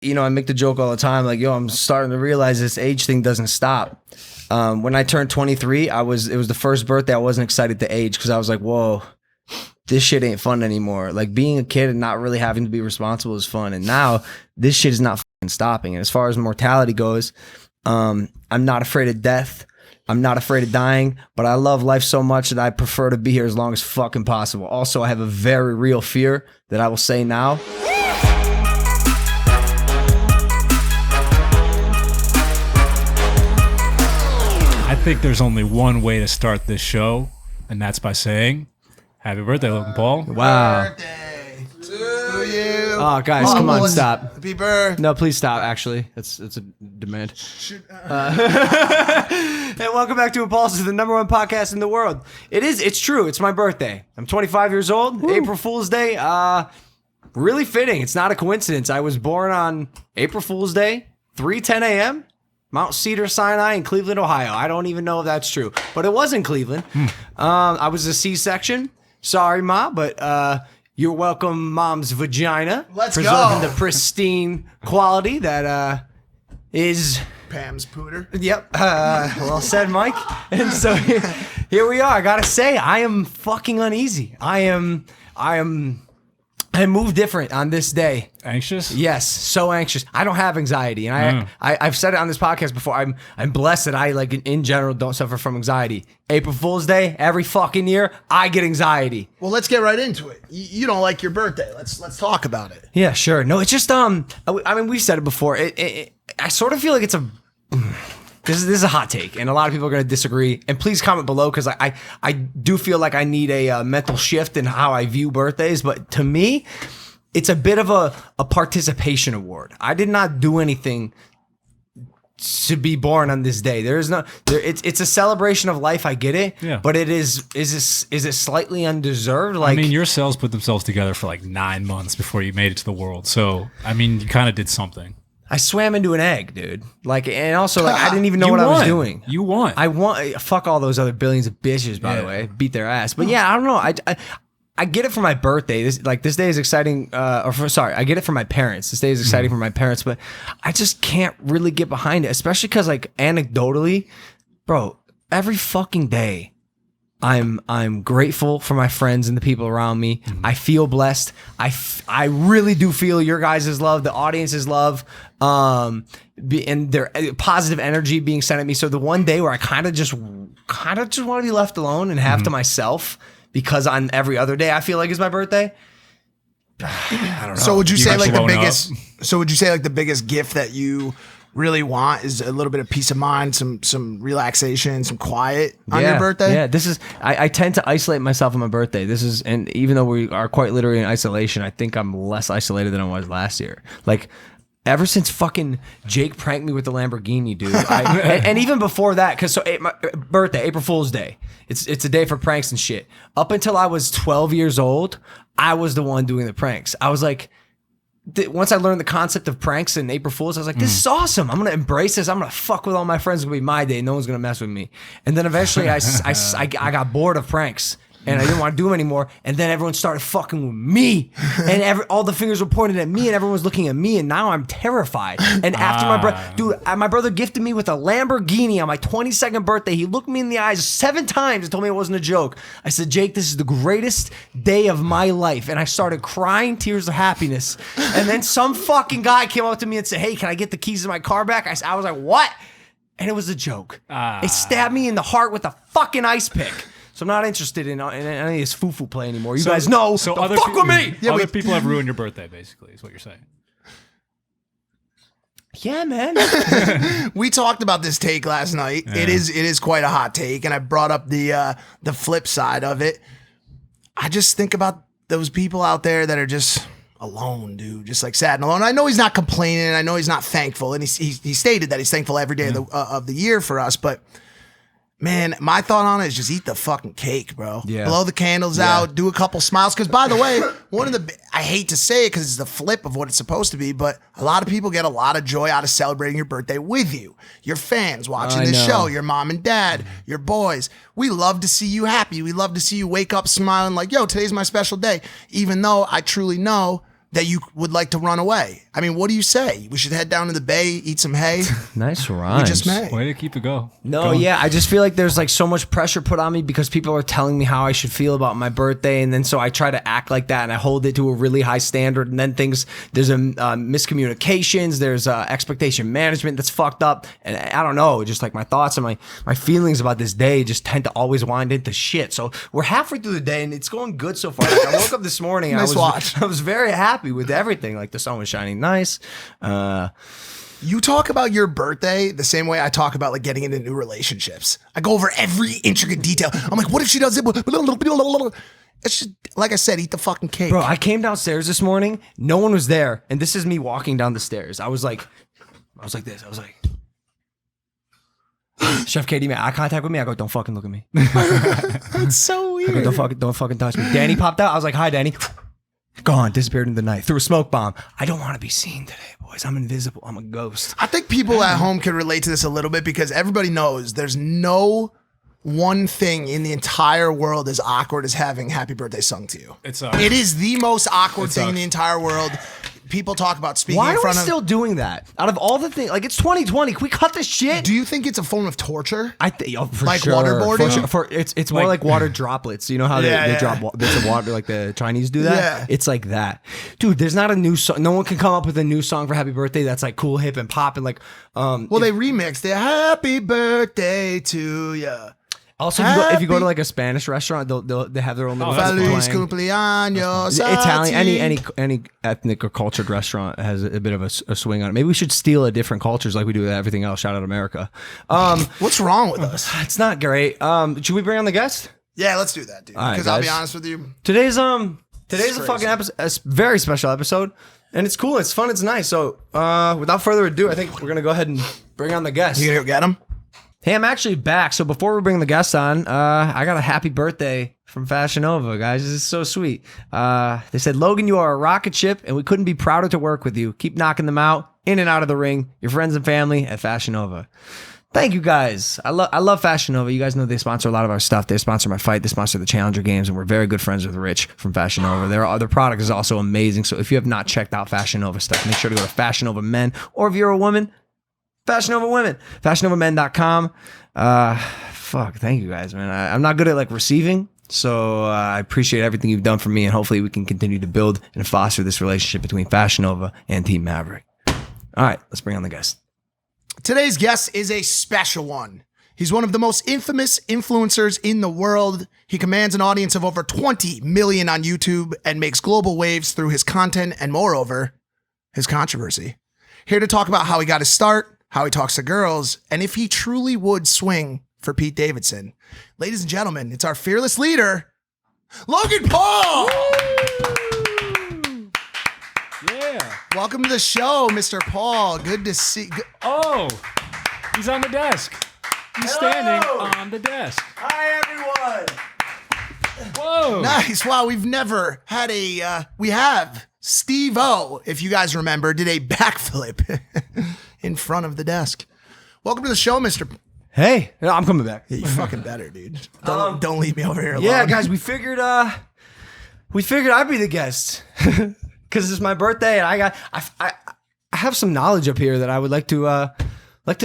I make the joke all the time, like, yo, I'm starting to realize this age thing doesn't stop. When I turned 23, it was the first birthday I wasn't excited to age because I was like, whoa, this shit ain't fun anymore. Like being a kid and not really having to be responsible is fun. And now this shit is not fucking stopping. And as far as mortality goes, I'm not afraid of death. I'm not afraid of dying, but I love life so much that I prefer to be here as long as fucking possible. Also, I have a very real fear that I will say now. I think there's only one way to start this show, and that's by saying, happy birthday, Logan Paul. Wow. Birthday to you. Oh, guys, come on, stop. Happy birthday. No, please stop, actually. It's a demand. Hey, welcome back to Impaulsive, the #1 podcast in the world. It's true. It's my birthday. I'm 25 years old. Woo. April Fool's Day. Really fitting. It's not a coincidence. I was born on April Fool's Day, 3:10 a.m., Mount Cedar Sinai in Cleveland, Ohio. I don't even know if that's true, but it was in Cleveland. I was a C-section. Sorry, Ma, but you're welcome, Mom's vagina. Let's preserving go. the pristine quality that is Pam's pooter. Yep. Well said, Mike. And so here we are. I gotta say, I am fucking uneasy. I move different on this day. Anxious? Yes, so anxious. I don't have anxiety, and I've said it on this podcast before. I'm blessed that I, like, in general, don't suffer from anxiety. April Fool's Day, every fucking year, I get anxiety. Well, let's get right into it. You don't like your birthday. Let's talk about it. Yeah, sure. No, it's just I mean, we've said it before. I sort of feel like it's a. This is a hot take, and a lot of people are going to disagree. And please comment below, because I do feel like I need a mental shift in how I view birthdays. But to me, it's a bit of a participation award. I did not do anything to be born on this day. It's a celebration of life. I get it, yeah. But is it slightly undeserved? Like, I mean, your cells put themselves together for like 9 months before you made it to the world. So, I mean, you kind of did something. I swam into an egg, dude. Like, and also, like, I didn't even know what I was doing. You won. I won. Fuck all those other billions of bitches, by the way. Beat their ass. But yeah, I don't know. I get it for my birthday. This day is exciting. I get it for my parents. This day is exciting for my parents, but I just can't really get behind it, especially because, like, anecdotally, bro, every fucking day, I'm grateful for my friends and the people around me. I feel blessed. I really do feel your guys' love, the audience's love, and their positive energy being sent at me. So the one day where I kind of just want to be left alone and have to myself, because on every other day I feel like it's my birthday. I don't know. So would you say like the biggest? Up. So would you say like the biggest gift that you really want is a little bit of peace of mind, some relaxation, some quiet on your birthday? Yeah, this is. I tend to isolate myself on my birthday. And even though we are quite literally in isolation, I think I'm less isolated than I was last year. Like, ever since fucking Jake pranked me with the Lamborghini, dude. And even before that, because my birthday, April Fool's Day, it's a day for pranks and shit. Up until I was 12 years old, I was the one doing the pranks. I was like, once I learned the concept of pranks and April Fools, I was like, this is awesome. I'm going to embrace this. I'm going to fuck with all my friends. It's going to be my day. No one's going to mess with me. And then eventually I got bored of pranks. And I didn't want to do them anymore. And then everyone started fucking with me. And all the fingers were pointed at me, and everyone was looking at me. And now I'm terrified. And after my brother gifted me with a Lamborghini on my 22nd birthday. He looked me in the eyes 7 times and told me it wasn't a joke. I said, Jake, this is the greatest day of my life. And I started crying tears of happiness. And then some fucking guy came up to me and said, hey, can I get the keys to my car back? I was like, what? And it was a joke. It stabbed me in the heart with a fucking ice pick. So I'm not interested in any of this foo-foo play anymore. You guys know, so don't fuck with me! Yeah, other people have ruined your birthday, basically, is what you're saying. Yeah, man. We talked about this take last night. Yeah. It is quite a hot take, and I brought up the flip side of it. I just think about those people out there that are just alone, dude, just like sad and alone. I know he's not complaining. I know he's not thankful, and he stated that he's thankful every day of the year for us, but man, my thought on it is just eat the fucking cake, bro. Yeah. Blow the candles out, do a couple smiles. Because, by the way, I hate to say it because it's the flip of what it's supposed to be, but a lot of people get a lot of joy out of celebrating your birthday with you. Your fans watching this show, your mom and dad, your boys. We love to see you happy. We love to see you wake up smiling like, yo, today's my special day. Even though I truly know that you would like to run away. I mean, what do you say? We should head down to the bay, eat some hay. Nice rhymes. We just may. Way to keep it go. No, yeah, I just feel like there's like so much pressure put on me because people are telling me how I should feel about my birthday, and then so I try to act like that, and I hold it to a really high standard, and then there's a miscommunications, there's expectation management that's fucked up, and I don't know, just like my thoughts and my feelings about this day just tend to always wind into shit. So we're halfway through the day, and it's going good so far. Like, I woke up this morning, and I was very happy with everything. Like the sun was shining nice. You talk about your birthday the same way I talk about like getting into new relationships. I go over every intricate detail. I'm like, what if she does it? It's just, like I said, eat the fucking cake. Bro, I came downstairs this morning. No one was there. And this is me walking down the stairs. I was like this. I was like, Chef Katie made eye contact with me. I go, don't fucking look at me. That's so weird. I go, don't fucking touch me. Danny popped out. I was like, hi, Danny. Gone, disappeared in the night. Threw a smoke bomb. I don't want to be seen today, boys. I'm invisible. I'm a ghost. I think people at home can relate to this a little bit because everybody knows there's no one thing in the entire world as awkward as having happy birthday sung to you. It is the most awkward thing in the entire world. People talk about speaking Why in are front we of... still doing that? Out of all the things, like it's 2020. Can we cut this shit? Do you think it's a form of torture? I think for like sure. waterboarding? It's more like water droplets. You know how they drop bits of water like the Chinese do that? Yeah. It's like that. Dude, there's not a new song. No one can come up with a new song for happy birthday that's like cool, hip, and pop and like well, they remixed it. Happy birthday to ya. Also, if you go to like a Spanish restaurant, they have their own little Feliz cumpleaños. Italian, any ethnic or cultured restaurant has a bit of a swing on it. Maybe we should steal a different cultures like we do with everything else. Shout out America. What's wrong with us? It's not great. Should we bring on the guest? Yeah, let's do that, dude. Because I'll be honest with you, today's a fucking episode, a very special episode, and it's cool, it's fun, it's nice. So without further ado, I think we're gonna go ahead and bring on the guest. You gonna go get him? Hey, I'm actually back. So before we bring the guest on, I got a happy birthday from Fashion Nova, guys. This is so sweet. They said, Logan, you are a rocket ship, and we couldn't be prouder to work with you. Keep knocking them out, in and out of the ring, your friends and family at Fashion Nova. Thank you, guys. I love Fashion Nova. You guys know they sponsor a lot of our stuff. They sponsor my fight. They sponsor the Challenger Games, and we're very good friends with Rich from Fashion Nova. Their product is also amazing. So if you have not checked out Fashion Nova stuff, make sure to go to Fashion Nova Men, or if you're a woman, Fashion Nova Women, fashionnovamen.com. Fuck, thank you guys, man. I'm not good at like receiving, so I appreciate everything you've done for me, and hopefully we can continue to build and foster this relationship between Fashion Nova and Team Maverick. All right, let's bring on the guest. Today's guest is a special one. He's one of the most infamous influencers in the world. He commands an audience of over 20 million on YouTube and makes global waves through his content and, moreover, his controversy. Here to talk about how he got his start, how he talks to girls, and if he truly would swing for Pete Davidson. Ladies and gentlemen, it's our fearless leader, Logan Paul! Woo! Yeah. Welcome to the show, Mr. Paul. Good to see. Oh, he's on the desk. He's standing on the desk. Hi, everyone. Whoa. Nice. Wow, we've never had a, we have Steve-O, if you guys remember, did a backflip in front of the desk. Welcome to the show, Mr. Hey, I'm coming back. Yeah, you fucking better, dude. Don't leave me over here alone. Yeah, guys, we figured I'd be the guest because it's my birthday, and I have some knowledge up here that I would like to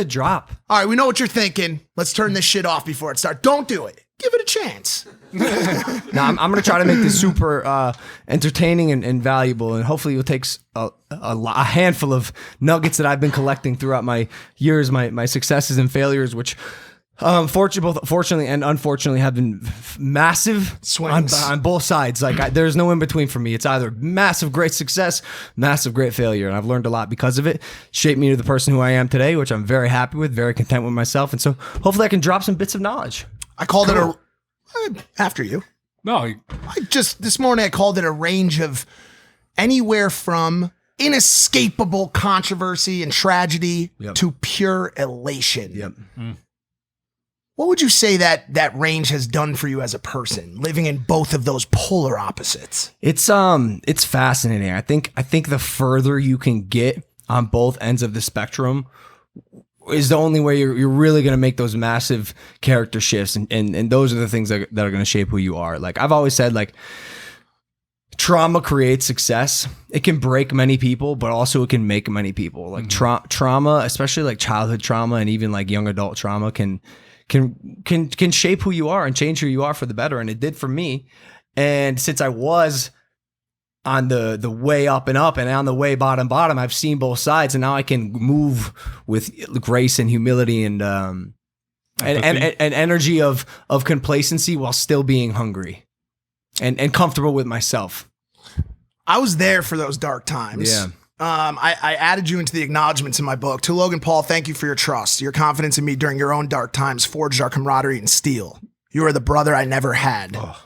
drop. All right, we know what you're thinking. Let's turn this shit off before it starts. Don't do it. Give it a chance. Now, I'm going to try to make this super entertaining and valuable, and hopefully you'll take a handful of nuggets that I've been collecting throughout my years, my successes and failures, which fortunately and unfortunately have been massive swings on both sides. Like there's no in between for me. It's either massive great success, massive great failure, and I've learned a lot because of it. Shaped me to the person who I am today, which I'm very happy with, very content with myself, and so hopefully I can drop some bits of knowledge. I called it after you. No, This morning I called it a range of anywhere from inescapable controversy and tragedy to pure elation. Yep. What would you say that range has done for you as a person, living in both of those polar opposites? It's fascinating. I think the further you can get on both ends of the spectrum is the only way you're really going to make those massive character shifts. And those are the things that are going to shape who you are. Like I've always said, like trauma creates success. It can break many people, but also it can make many people. Like trauma, especially like childhood trauma and even like young adult trauma can shape who you are and change who you are for the better. And it did for me. And since I was on the way up and on the way bottom, I've seen both sides, and now I can move with grace and humility and energy of complacency while still being hungry and comfortable with myself. I was there for those dark times. Yeah. I added you into the acknowledgments in my book. To Logan Paul, thank you for your trust. Your confidence in me during your own dark times forged our camaraderie and steel. You are the brother I never had. Oh.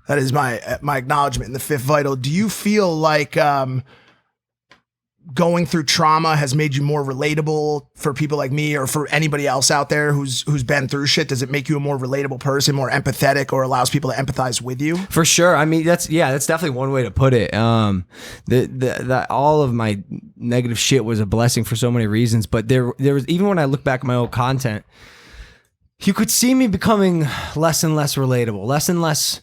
That is my acknowledgement in the fifth vital. Do you feel like going through trauma has made you more relatable for people like me or for anybody else out there who's been through shit? Does it make you a more relatable person, more empathetic, or allows people to empathize with you? For sure. I mean, that's definitely one way to put it. The all of my negative shit was a blessing for so many reasons, but there was, even when I look back at my old content, you could see me becoming less and less relatable, less and less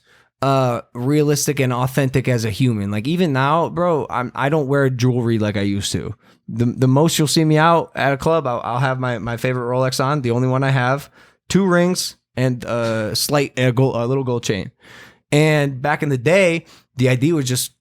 realistic and authentic as a human. Like even now, bro, I don't wear jewelry like I used to. The most you'll see me out at a club, I'll have my favorite Rolex on, the only one I have, 2 rings and a little gold chain. And back in the day, the idea was just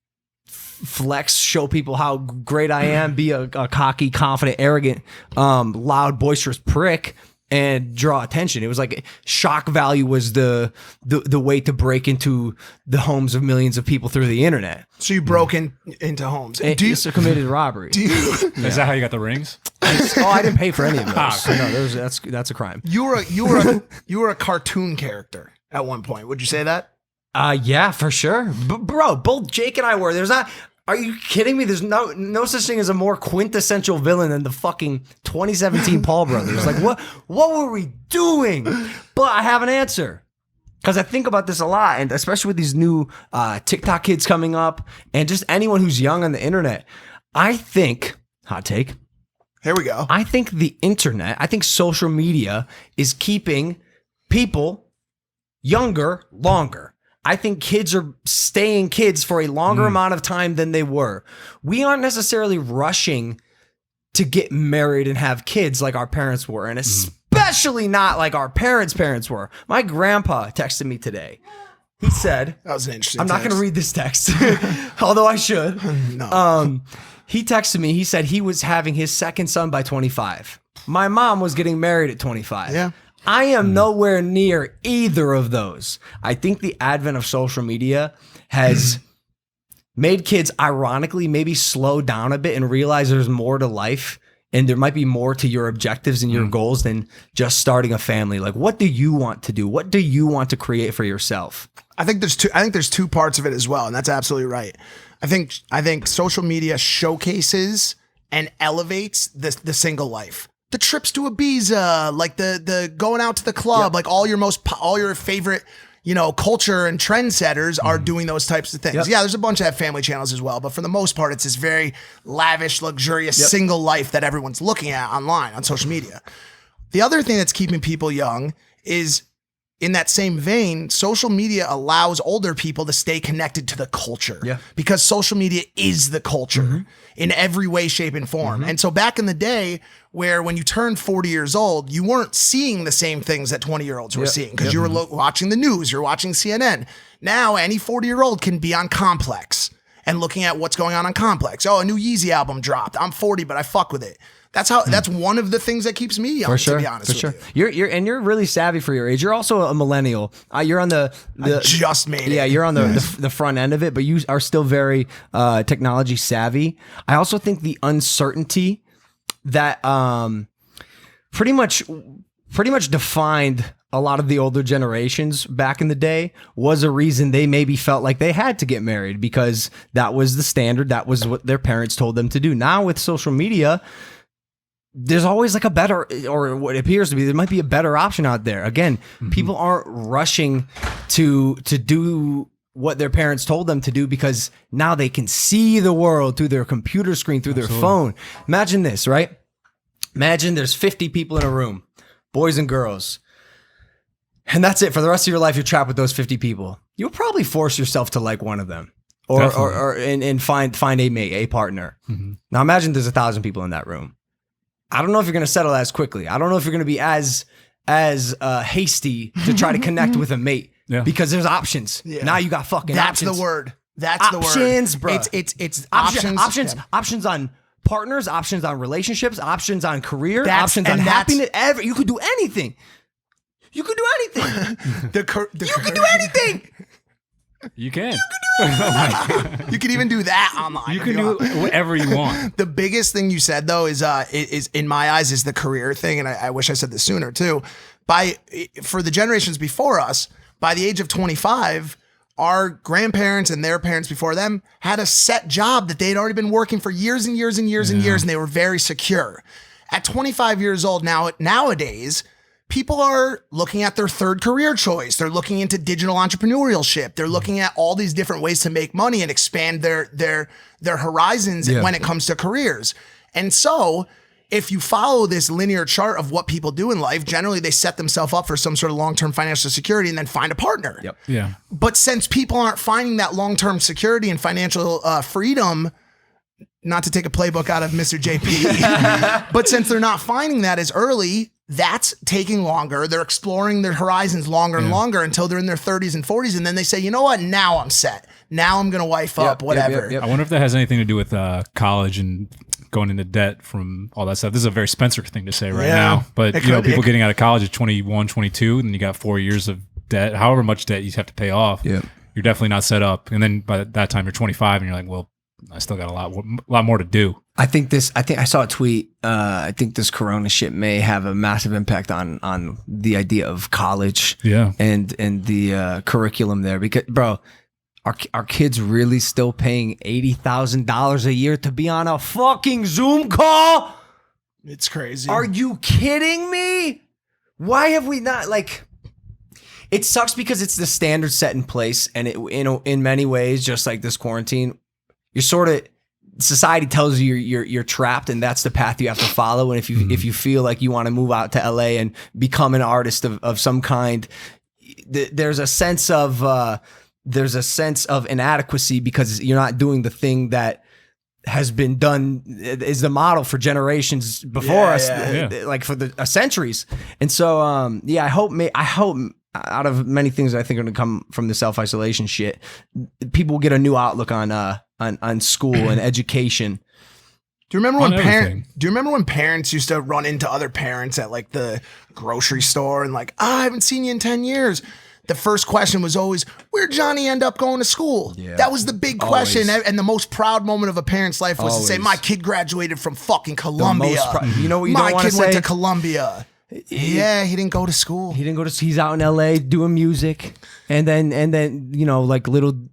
flex, show people how great I am, be a cocky, confident, arrogant, loud, boisterous prick, and draw attention. It was like shock value was the way to break into the homes of millions of people through the internet. So you broke into homes. And you committed robbery. Is that how you got the rings? I didn't pay for any of those. No, that's a crime. You were a cartoon character at one point. Would you say that? Yeah, for sure. Bro, both Jake and I were. There's not. Are you kidding me? There's no such thing as a more quintessential villain than the fucking 2017 Paul brothers. Like what were we doing? But I have an answer. Because I think about this a lot, and especially with these new TikTok kids coming up and just anyone who's young on the internet. I think, hot take. Here we go. I think the internet, I think social media is keeping people younger longer. I think kids are staying kids for a longer amount of time than they were. We aren't necessarily rushing to get married and have kids like our parents were, and especially not like our parents were. My grandpa texted me today. He said, that was an interesting I'm not going to read this text, although I should. No. He texted me. He said he was having his second son by 25. My mom was getting married at 25. Yeah. I am nowhere near either of those. I think the advent of social media has made kids, ironically, maybe slow down a bit and realize there's more to life and there might be more to your objectives and your goals than just starting a family. Like, what do you want to do? What do you want to create for yourself? I think there's two parts of it as well, and that's absolutely right. I think social media showcases and elevates the single life. The trips to Ibiza, like the going out to the club, like all your favorite, culture and trendsetters are doing those types of things. Yep. Yeah, there's a bunch of family channels as well, but for the most part, it's this very lavish, luxurious single life that everyone's looking at online on social media. The other thing that's keeping people young is, in that same vein, social media allows older people to stay connected to the culture. Yeah. Because social media is the culture in every way, shape, and form. And so back in the day, where when you turned 40 years old, you weren't seeing the same things that 20-year-olds were seeing because you were watching the news, you're watching CNN. Now, any 40-year-old can be on Complex and looking at what's going on Complex. Oh, a new Yeezy album dropped. I'm 40, but I fuck with it. That's one of the things that keeps me young, to be honest with you. You're really savvy for your age. You're also a millennial. You're on the I just made it. Yeah, you're on the front end of it, but you are still very technology savvy. I also think the uncertainty that pretty much defined a lot of the older generations back in the day was a reason they maybe felt like they had to get married because that was the standard. That was what their parents told them to do. Now with social media, there's always like a better, or what appears to be, there might be a better option out there. Again, people aren't rushing to do what their parents told them to do because now they can see the world through their computer screen, through their phone. Imagine this, right? Imagine there's 50 people in a room, boys and girls. And that's it. For the rest of your life, you're trapped with those 50 people. You'll probably force yourself to like one of them. and find a mate, a partner. Now imagine there's 1,000 people in that room. I don't know if you're going to settle as quickly. I don't know if you're going to be as hasty to try to connect with a mate because there's options. Yeah. Now you got fucking options. That's the word. That's options, the word. Bro. It's options. Options on partners, options on relationships, options on career, options on happiness. You could do anything. You could do anything. You could do anything. You can. You can even do that online. You can do whatever you want. The biggest thing you said though is in my eyes is the career thing, and I wish I said this sooner too. For the generations before us, by the age of 25, our grandparents and their parents before them had a set job that they'd already been working for years and years and years and years, and they were very secure. At 25 years old nowadays, people are looking at their third career choice. They're looking into digital entrepreneurship. They're looking at all these different ways to make money and expand their horizons when it comes to careers. And so if you follow this linear chart of what people do in life, generally they set themselves up for some sort of long-term financial security and then find a partner. Yep. Yeah. But since people aren't finding that long-term security and financial freedom, not to take a playbook out of Mr. JP, but since they're not finding that as early, that's taking longer. They're exploring their horizons longer and longer until they're in their 30s and 40s. And then they say, you know what? Now I'm set. Now I'm going to wife up, whatever. I wonder if that has anything to do with college and going into debt from all that stuff. This is a very Spencer thing to say right now. But people getting out of college at 21, 22, and you got 4 years of debt, however much debt you have to pay off. Yeah. You're definitely not set up. And then by that time you're 25 and you're like, well, I still got a lot more to do. I think I saw a tweet. I think this Corona shit may have a massive impact on the idea of college. Yeah. And the curriculum there, because bro, are kids really still paying $80,000 a year to be on a fucking Zoom call? It's crazy. Are you kidding me? Why have we not it sucks because it's the standard set in place, and in many ways, just like this quarantine, you're sort of, society tells you you're trapped, and that's the path you have to follow. And if you feel like you want to move out to LA and become an artist of some kind, there's a sense of inadequacy because you're not doing the thing that has been done, is the model for generations before us, like for the centuries. And so I hope out of many things that I think are going to come from the self-isolation shit, people will get a new outlook on school and education. Do you remember when parents used to run into other parents at like the grocery store and like, I haven't seen you in 10 years. The first question was always, where'd Johnny end up going to school? Yeah. That was the big question. And the most proud moment of a parent's life was to say, my kid graduated from fucking Columbia. You know what you don't want to say? My kid went to Columbia. Yeah, he didn't go to school. He's out in LA doing music. And then, like little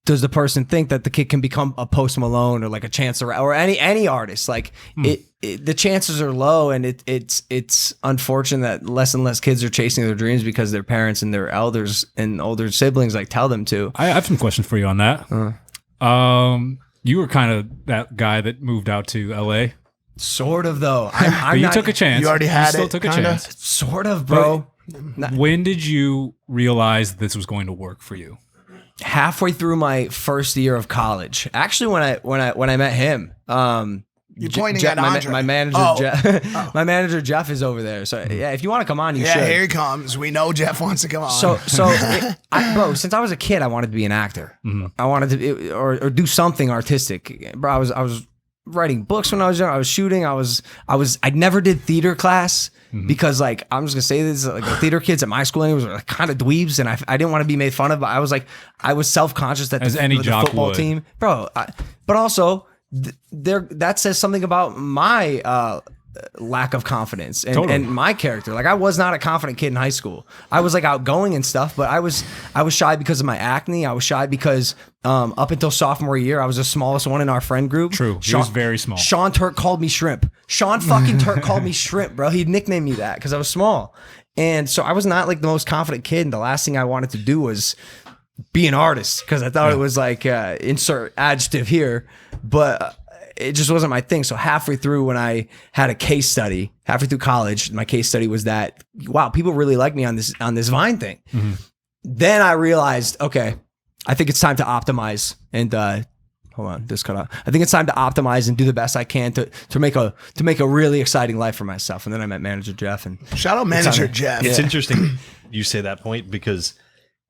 does the person think that the kid can become a Post Malone or like a Chance the Rapper or any artist. Like the chances are low, and it's unfortunate that less and less kids are chasing their dreams because their parents and their elders and older siblings like tell them to. I have some questions for you on that. You were kind of that guy that moved out to LA. Sort of, though. But you took a chance. You already had still took a chance. Sort of, bro. When did you realize this was going to work for you? Halfway through my first year of college. Actually, when I met him, you're pointing at Andre. My manager, Jeff, my manager Jeff is over there. So yeah, if you want to come on, you should. Yeah, here he comes. We know Jeff wants to come on. Bro, since I was a kid, I wanted to be an actor. I wanted to or do something artistic. Bro, I was writing books when I was young. I was shooting. I never did theater class because like, I'm just gonna say this, like the theater kids at my school were like kind of dweebs, and I didn't want to be made fun of, but I was self-conscious that the football team, bro. But also that says something about my lack of confidence and my character. Like I was not a confident kid in high school. I was like outgoing and stuff, but I was shy because of my acne. I was shy because up until sophomore year, I was the smallest one in our friend group. True. He was very small. Sean Turk called me Shrimp. Sean fucking Turk called me Shrimp, bro. He nicknamed me that because I was small. And so I was not like the most confident kid. And the last thing I wanted to do was be an artist because I thought it was like insert adjective here, but it just wasn't my thing. So halfway through, when I had a case study, halfway through college, my case study was that, wow, people really like me on this Vine thing. Then I realized, okay, I think it's time to optimize and hold on, this cut out. I think it's time to optimize and do the best I can to make a really exciting life for myself. And then I met manager Jeff, and shout out manager Jeff. It's interesting you say that point, because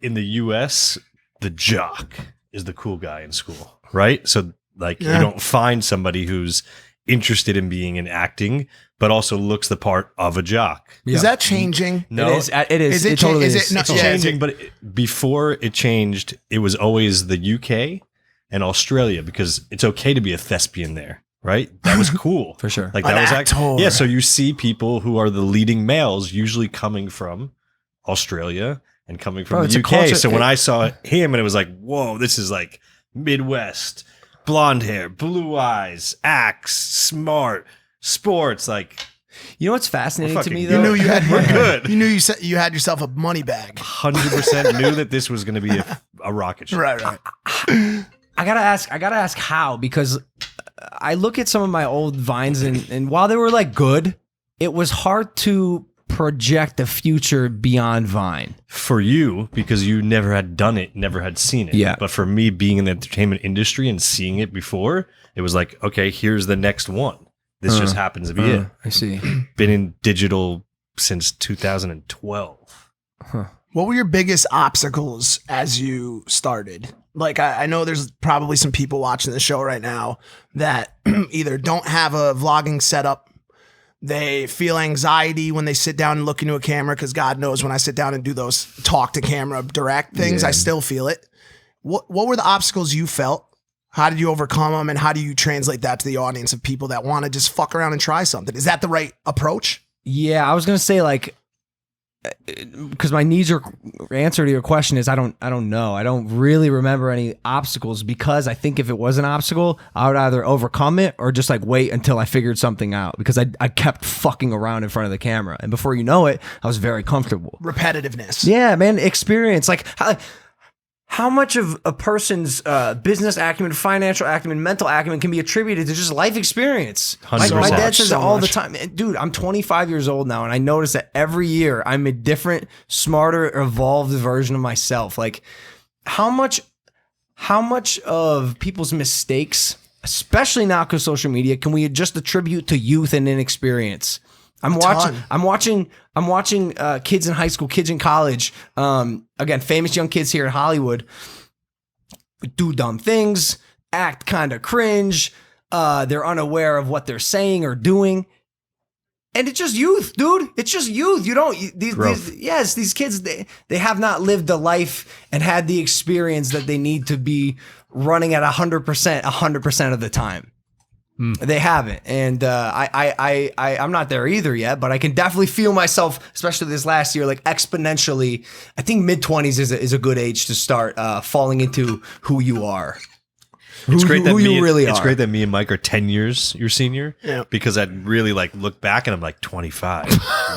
in the US, the jock is the cool guy in school, right? So like you don't find somebody who's interested in being in acting, but also looks the part of a jock. Is that changing? No, it is. It totally is. No, it's changing, but before it changed, it was always the UK and Australia, because it's okay to be a thespian there, right? That was cool. For sure. Like that An was actor. yeah, so you see people who are the leading males usually coming from Australia and coming from it's the a UK. culture- So when I saw him and it was like, whoa, this is like Midwest, blonde hair, blue eyes, axe, smart, sports, like You know what's fascinating to me fucking though? You knew you had we're good. You knew you had yourself a money bag. 100% knew that this was going to be a rocket ship. Right. I gotta ask how, because I look at some of my old Vines and while they were like good, it was hard to project the future beyond Vine. For you, because you never had done it, never had seen it. Yeah. But for me, being in the entertainment industry and seeing it before, it was like, okay, here's the next one. This just happens to be it. I see. Been in digital since 2012. What were your biggest obstacles as you started? Like, I know there's probably some people watching the show right now that either don't have a vlogging setup, they feel anxiety when they sit down and look into a camera, because God knows when I sit down and do those talk to camera direct things, Yeah. I still feel it. What were the obstacles you felt? How did you overcome them? And how do you translate that to the audience of people that want to just fuck around and try something? Is that the right approach? Yeah, I was gonna say, like, because my knee-jerk answer to your question is I don't know. I don't really remember any obstacles, because I think if it was an obstacle, I would either overcome it or just like wait until I figured something out, because I kept fucking around in front of the camera, and before you know it, I was very comfortable. Repetitiveness. Yeah, man, experience. Like, how much of a person's business acumen, financial acumen, mental acumen can be attributed to just life experience? My 100%. dad says So it all much. the time. Dude, I'm 25 years old now, and I notice that every year I'm a different, smarter, evolved version of myself. Like, how much of people's mistakes, especially now because social media, can we just attribute to youth and inexperience? I'm watching kids in high school, kids in college, again, famous young kids here in Hollywood do dumb things, act kind of cringe. They're unaware of what they're saying or doing. And it's just youth, dude. It's just youth. You don't, these kids, they have not lived the life and had the experience that they need to be running at 100% of the time. They haven't, and I'm not there either yet, but I can definitely feel myself, especially this last year, like exponentially. I think mid-20s is a good age to start falling into who you are. It's great that who you really it's are. great that me and Mike are 10 years your senior. Yeah. Because I'd really like look back and I'm like 25.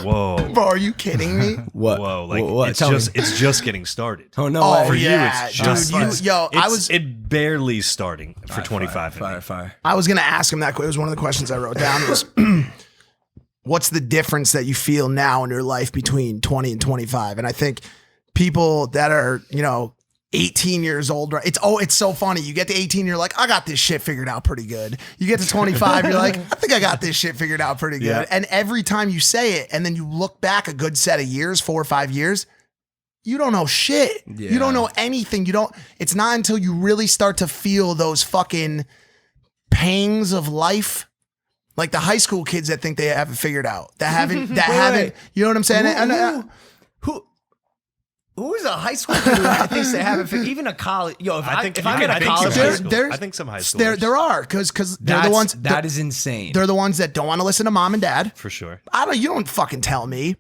Whoa. Bro, are you kidding me? What? Whoa. Like What? it's Tell just me. it's just getting started. Oh no! Oh, way. For yeah, you, it's just dude, it barely starting for 25. Fire. I was gonna ask him that. It was one of the questions I wrote down. Was what's the difference that you feel now in your life between 20 and 25? And I think people that are 18 years old, right? It's so funny. You get to 18, you're like, I got this shit figured out pretty good. You get to 25, you're like, I think I got this shit figured out pretty good. Yeah. And every time you say it, and then you look back a good set of years, 4 or 5 years, you don't know shit. Yeah. You don't know anything. It's not until you really start to feel those fucking pangs of life. Like the high school kids that think they have it figured out. That haven't, Wait. you know what I'm saying? Who is a high school kid who thinks they have it? Even a college, if I'm in a college, I think some high schools. There are, because they're the ones that is insane. they're the ones that don't want to listen to mom and dad. For sure. You don't fucking tell me.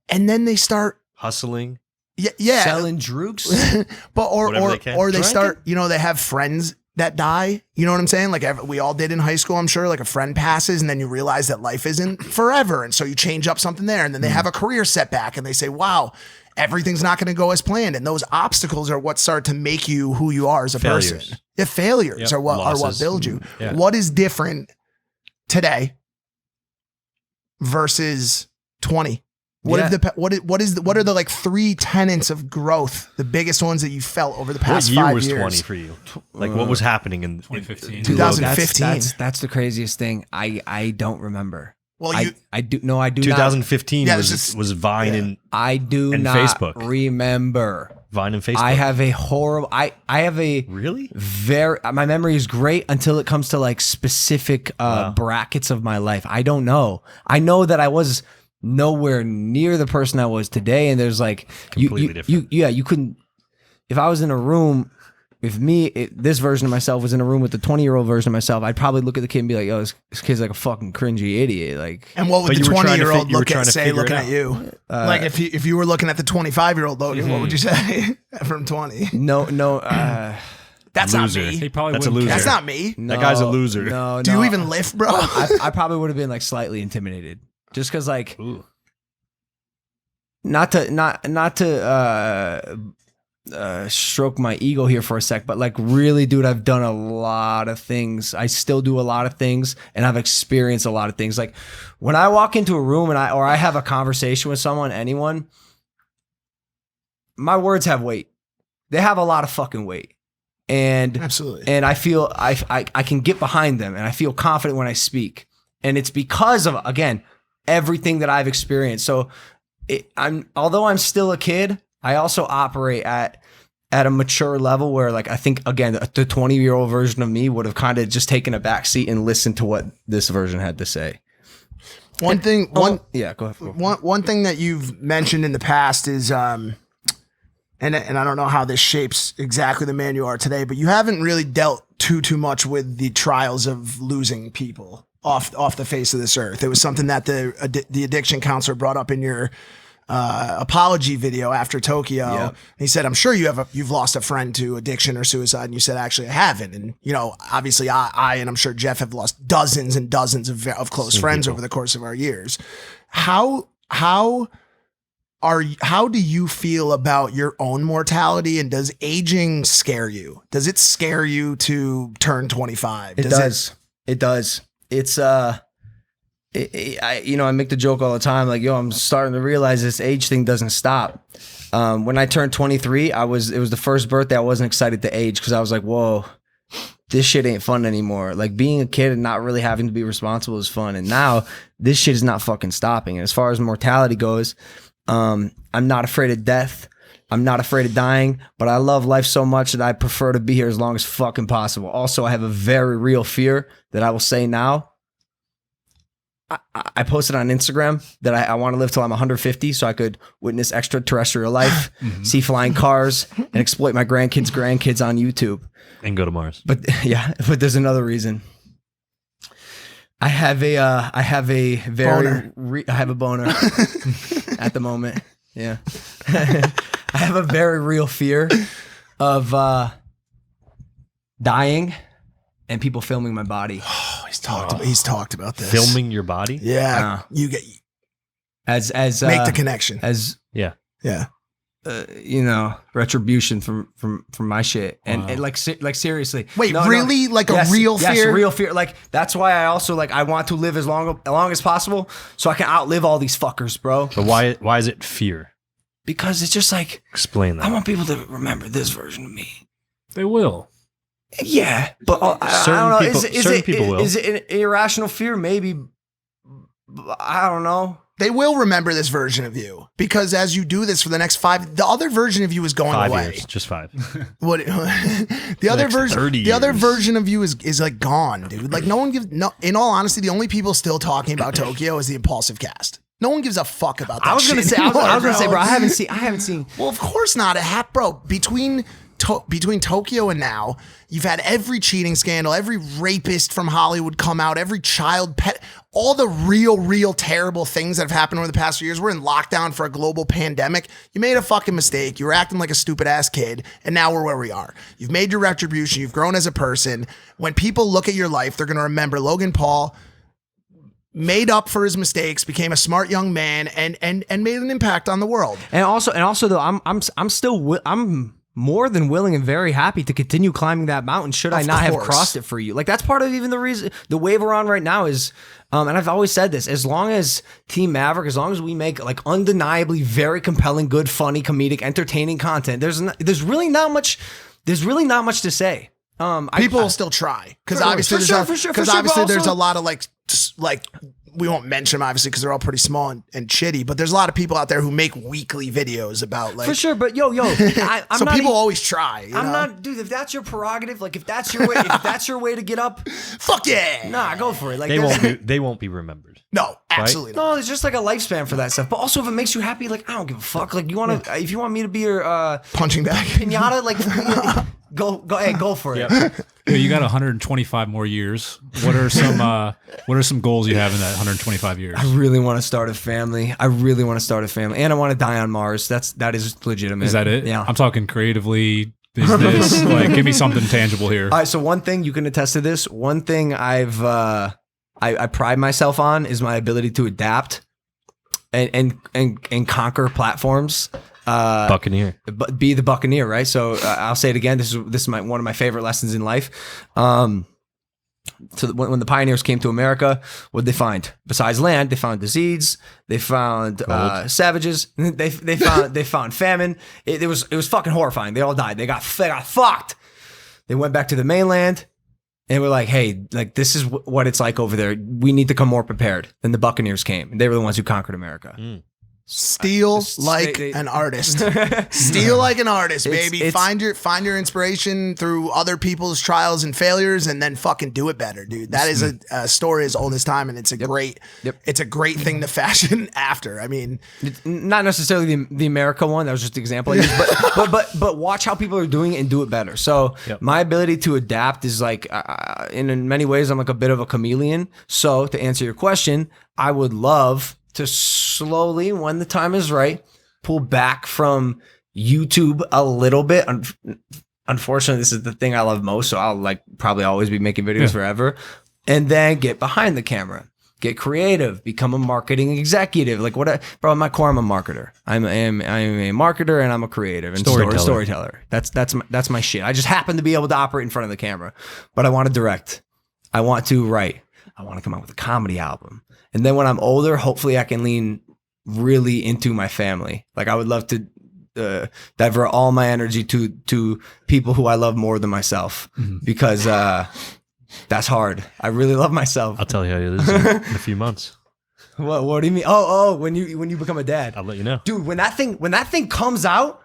And then they start Hustling. yeah. Selling droogs. But Whatever they can. or they Drinking? start, they have friends that die. You know what I'm saying? Like we all did in high school, I'm sure. Like a friend passes, and then you realize that life isn't forever, and so you change up something there, and then they have a career setback, and they say, "Wow, everything's not going to go as planned." And those obstacles are what start to make you who you are as a person. Failures. Yeah, failures Yep. are what Losses. build you. Yeah. What is different today versus 20? What are the like 3 tenets of growth, the biggest ones that you felt over the past 5 years? What year was 20 for you? Like what was happening in 2015? 2015. That's the craziest thing. I don't remember. Well, I do not. 2015 Yeah, was Vine and I do and not Facebook. remember. Vine and Facebook. I have a horrible. I have a Really? very. My memory is great until it comes to like specific brackets of my life. I don't know. I know that I was nowhere near the person I was today, and there's like Completely different. You couldn't. If I was in a room. If this version of myself was in a room with the 20-year-old version of myself, I'd probably look at the kid and be like, "Yo, this kid's like a fucking cringy idiot." Like, and what would But the you were trying to 20-year-old fi- you were look trying at to say figure it looking out. at you? Like if you were looking at the 25-year-old Logan, what would you say from 20? no, That's Loser. not me. He probably That's a wouldn't loser. care. That's not me. That guy's a loser. No, Do you even lift, bro? I probably would have been like slightly intimidated, just because like Ooh. not to stroke my ego here for a sec, but like really, dude, I've done a lot of things. I still do a lot of things, and I've experienced a lot of things. Like when I walk into a room and I have a conversation with someone, anyone, my words have weight. They have a lot of fucking weight. And Absolutely. and I feel I can get behind them, and I feel confident when I speak, and it's because of, again, everything that I've experienced. So although I'm still a kid, I also operate at a mature level where, like, I think, again, the 20-year-old version of me would have kind of just taken a back seat and listened to what this version had to say. One thing that you've mentioned in the past is and I don't know how this shapes exactly the man you are today, but you haven't really dealt too much with the trials of losing people off the face of this earth. It was something that the addiction counselor brought up in your apology video after Tokyo. Yep. And he said, "I'm sure you've lost a friend to addiction or suicide." And you said, "Actually, I haven't." And obviously, I and I'm sure Jeff have lost dozens and dozens of close friends over the course of our years. How do you feel about your own mortality, and does aging scare you? Does it scare you to turn 25? It does. It's I make the joke all the time, like, yo, I'm starting to realize this age thing doesn't stop. When I turned 23, it was the first birthday I wasn't excited to age, because I was like, whoa, this shit ain't fun anymore. Like, being a kid and not really having to be responsible is fun. And now this shit is not fucking stopping. And as far as mortality goes, I'm not afraid of death. I'm not afraid of dying, but I love life so much that I prefer to be here as long as fucking possible. Also, I have a very real fear that I will say now. I posted on Instagram that I want to live till I'm 150 so I could witness extraterrestrial life, see flying cars, and exploit my grandkids on YouTube. And go to Mars. But there's another reason. I have a boner at the moment. Yeah. I have a very real fear of dying and people filming my body. Oh, he's talked about this. Filming your body? Yeah. You get as make the connection. as Yeah. retribution from my shit. And like seriously. Wait, really? Like yes, a real fear? Yes, real fear. Like, that's why I also, like, I want to live as long as possible so I can outlive all these fuckers, bro. But why is it fear? Because it's just like, Explain that. I want people to remember this version of me. They will. Yeah, but I don't know. Certain people will. Is it an irrational fear? Maybe. I don't know. They will remember this version of you, because as you do this for the next 5, the other version of you is going 5 away. years, just 5. What the other next version? 30 The other years. version of you is like gone, dude. Like, no one gives. No, in all honesty, the only people still talking about Tokyo is the Impaulsive cast. No one gives a fuck about that. I was gonna shit say, I was anymore, gonna say, bro. I haven't seen. Well, of course not. Bro, between Tokyo and now, you've had every cheating scandal, every rapist from Hollywood come out, every child pet, all the real terrible things that have happened over the past few years. We're in lockdown for a global pandemic. You made a fucking mistake. You were acting like a stupid ass kid, and now we're where we are. You've made your retribution. You've grown as a person. When people look at your life, they're going to remember Logan Paul made up for his mistakes, became a smart young man, and made an impact on the world. And also, though, I'm more than willing and very happy to continue climbing that mountain should I not have crossed it for you. Like, that's part of even the reason the wave we're on right now is, and I've always said this, as long as Team Maverick, as long as we make like undeniably very compelling, good, funny, comedic, entertaining content, there's really not much to say. People will still try because obviously there's a lot of like we won't mention them obviously because they're all pretty small and shitty, but there's a lot of people out there who make weekly videos about like for sure. But I'm so not people always try. I'm not, dude. If that's your prerogative, like if that's your way, to get up, fuck yeah, nah, go for it. Like they won't be remembered. No, absolutely not. No, there's just like a lifespan for that stuff. But also, if it makes you happy, like I don't give a fuck. Like if you want me to be your punching bag pinata, like go for it. Yep. Yeah, you got 125 more years. What are some goals you have in that 125 years? I really want to start a family. And I want to die on Mars. That is legitimate. Is that it? Yeah. I'm talking creatively. Business. Like, give me something tangible here. All right. So one thing you can attest to this. One thing I pride myself on is my ability to adapt and conquer platforms. Buccaneer, but be the Buccaneer, right? So I'll say it again. This is one of my favorite lessons in life. So when the pioneers came to America, what did they find? Besides land, they found disease. They found savages. They found famine. It was fucking horrifying. They all died. They got fucked. They went back to the mainland. And we're like, hey, like this is what it's like over there. We need to come more prepared. Then the Buccaneers came. And they were the ones who conquered America. Steal like an artist. Steal like an artist, baby. Find your inspiration through other people's trials and failures, and then fucking do it better, dude. That is a story as old as time, and it's a great thing to fashion after. I mean, it's not necessarily the America one. That was just the example I used, but watch how people are doing it and do it better. So my ability to adapt is like, in many ways, I'm like a bit of a chameleon. So to answer your question, I would love to slowly, when the time is right, pull back from YouTube a little bit. Unfortunately, this is the thing I love most, so I'll like probably always be making videos forever. And then get behind the camera, get creative, become a marketing executive. Like bro, at my core, I'm a marketer. I'm a marketer and I'm a creative and storyteller. That's my shit. I just happen to be able to operate in front of the camera, but I want to direct. I want to write. I want to come out with a comedy album. And then when I'm older, hopefully I can lean really into my family. Like I would love to divert all my energy to people who I love more than myself, because that's hard. I really love myself. I'll tell you how it is in a few months. What do you mean? Oh, when you become a dad, I'll let you know, dude. When that thing comes out,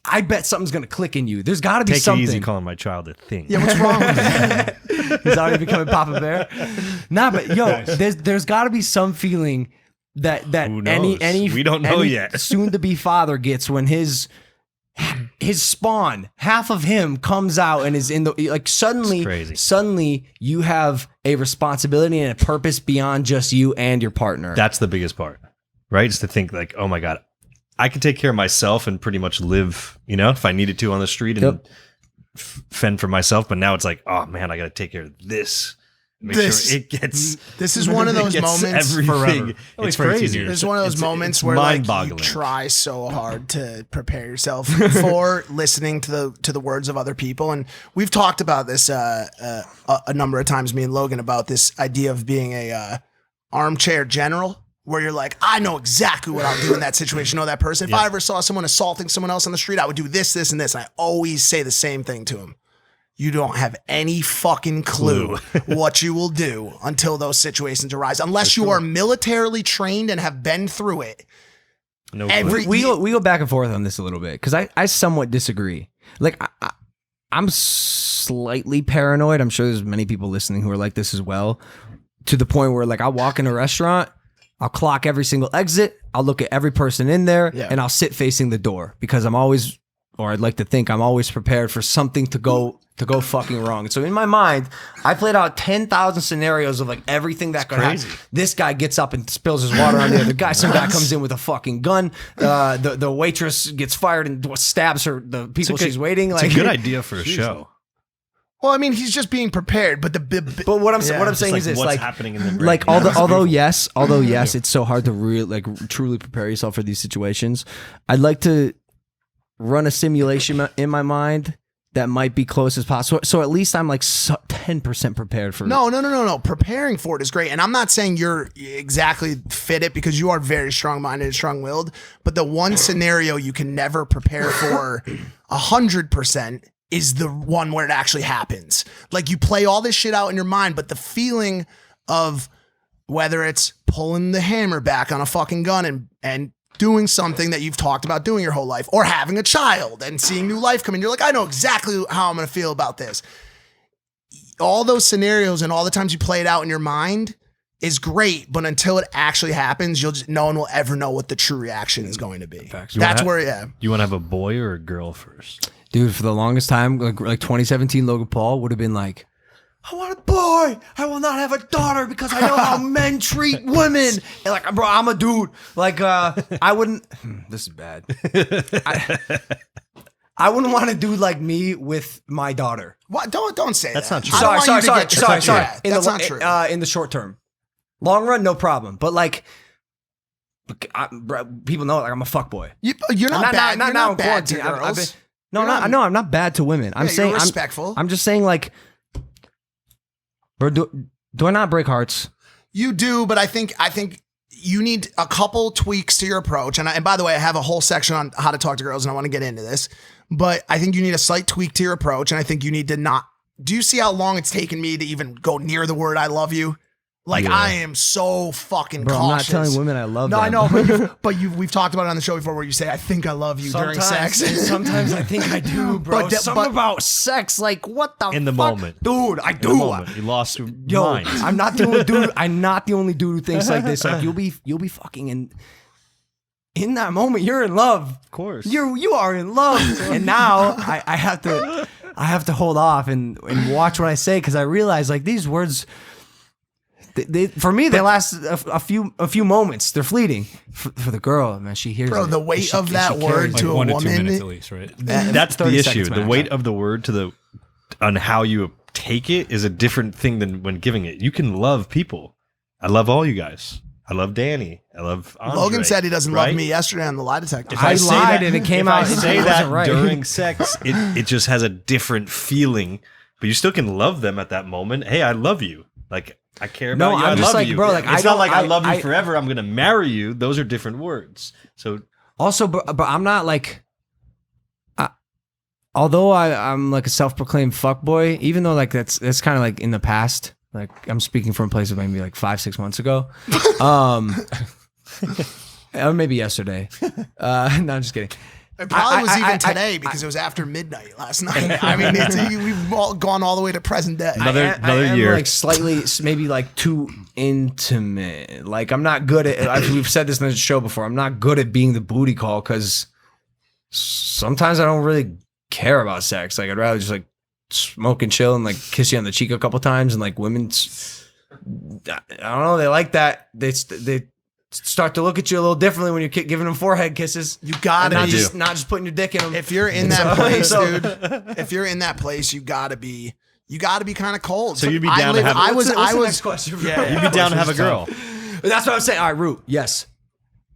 I bet something's gonna click in you. There's got to be something. Take it easy calling my child a thing. Yeah, what's wrong with that? He's already becoming Papa Bear. Nah, but there's got to be some feeling that any we don't know yet. Soon to be father gets when his spawn, half of him comes out and is in the like suddenly you have a responsibility and a purpose beyond just you and your partner. That's the biggest part, right? Is to think like, oh my God, I can take care of myself and pretty much live, if I needed to on the street and fend for myself. But now it's like, oh man, I got to take care of this. Make sure it gets. This is one of those moments. Everything. It's crazy. There's one of those moments where like you try so hard to prepare yourself for listening to the words of other people, and we've talked about this a number of times. Me and Logan about this idea of being a armchair general. Where you're like, I know exactly what I'll do in that situation. Know that person. If I ever saw someone assaulting someone else on the street, I would do this, this, and this. And I always say the same thing to him. You don't have any fucking clue what you will do until those situations arise. Unless you are militarily trained and have been through it. No, we go back and forth on this a little bit because I somewhat disagree. Like I'm slightly paranoid. I'm sure there's many people listening who are like this as well. To the point where like I'll walk in a restaurant, I'll clock every single exit. I'll look at every person in there and I'll sit facing the door because I'd like to think I'm always prepared for something to go fucking wrong. And so in my mind, I played out 10,000 scenarios of like everything that could happen. This guy gets up and spills his water on the other guy. Some guy comes in with a fucking gun. The waitress gets fired and stabs the people she's waiting. It's a good idea for a show. Well, I mean, he's just being prepared, but what I'm saying is this, what's like happening in the like although yes, it's so hard to really like truly prepare yourself for these situations. I'd like to run a simulation in my mind that might be close as possible. So at least I'm like 10% prepared for it. No. Preparing for it is great. And I'm not saying you're exactly fit it because you are very strong-minded and strong-willed. But the one scenario you can never prepare for 100% is the one where it actually happens. Like you play all this shit out in your mind, but the feeling of whether it's pulling the hammer back on a fucking gun and doing something that you've talked about doing your whole life, or having a child and seeing new life come in. You're like, I know exactly how I'm going to feel about this. All those scenarios and all the times you play it out in your mind is great, but until it actually happens, no one will ever know what the true reaction is going to be. That's where, You want to have a boy or a girl first? Dude, for the longest time, like 2017 Logan Paul would have been like, I want a boy. I will not have a daughter because I know how men treat women. And like, bro, I'm a dude. Like, I wouldn't. This is bad. I wouldn't want a dude like me with my daughter. What? Don't say That's that. not true. Sorry. That's not true. In the short term, long run, no problem. But like, people know like I'm a fuckboy. You're not bad. You're not bad to quarantine. girls. I'm not bad to women. I'm saying you're respectful. I'm just saying like. Bro, do I not break hearts? You do, but I think you need a couple tweaks to your approach. And by the way, I have a whole section on how to talk to girls, and I want to get into this. But I think you need a slight tweak to your approach, and I think you need to not. Do you see how long it's taken me to even go near the word "I love you"? Like I am so fucking cautious. I'm not telling women I love them. No, I know, but we've talked about it on the show before, where you say, "I think I love you" during sex. Sometimes I think I do, bro. But something about sex, like what the in the fuck? moment, dude. I do. In the moment, you lost your mind. I'm not the only dude. I'm not the only dude who thinks like this. Like you'll be fucking in that moment. You're in love, of course. You are in love, and now I have to hold off and watch what I say because I realize like these words. For me, they last a few moments. They're fleeting. For the girl, man, she hears. Bro, it. the weight of that word like to a 1 woman, to 2 minutes at least, right? That's the 30 issue. seconds The max. weight of the word on how you take it is a different thing than when giving it. You can love people. I love all you guys. I love Danny. I love Andre, Logan said he doesn't right? love me yesterday on the lie detector. I lied and it came out. If I say it that wasn't right. during sex, it just has a different feeling. But you still can love them at that moment. Hey, I love you. Like I care about you. I'm I just love like, you, bro. Like it's I not like I love you I- forever. I'm gonna marry you. Those are different words. So Also, but I'm not like. Although I'm like a self-proclaimed fuckboy, even though like that's kind of like in the past. Like I'm speaking from a place of maybe like 5-6 months ago, or maybe yesterday. No, I'm just kidding. It probably was even today because it was after midnight last night. I mean, we've all gone all the way to present day. Another I am year. like slightly, maybe like too intimate. Like I'm not good at. We've said this in the show before. I'm not good at being the booty call because sometimes I don't really care about sex. Like I'd rather just like smoke and chill and like kiss you on the cheek a couple times. And like women, I don't know, they like that. They start to look at you a little differently when you're giving them forehead kisses. You gotta not be, just putting your dick in them. if you're in that place, dude. If you're in that place, you gotta be kind of cold. So you'd be down to have. What's the next question? Yeah, You'd be down to have a girl. That's what I'm saying. All right, Root. Yes,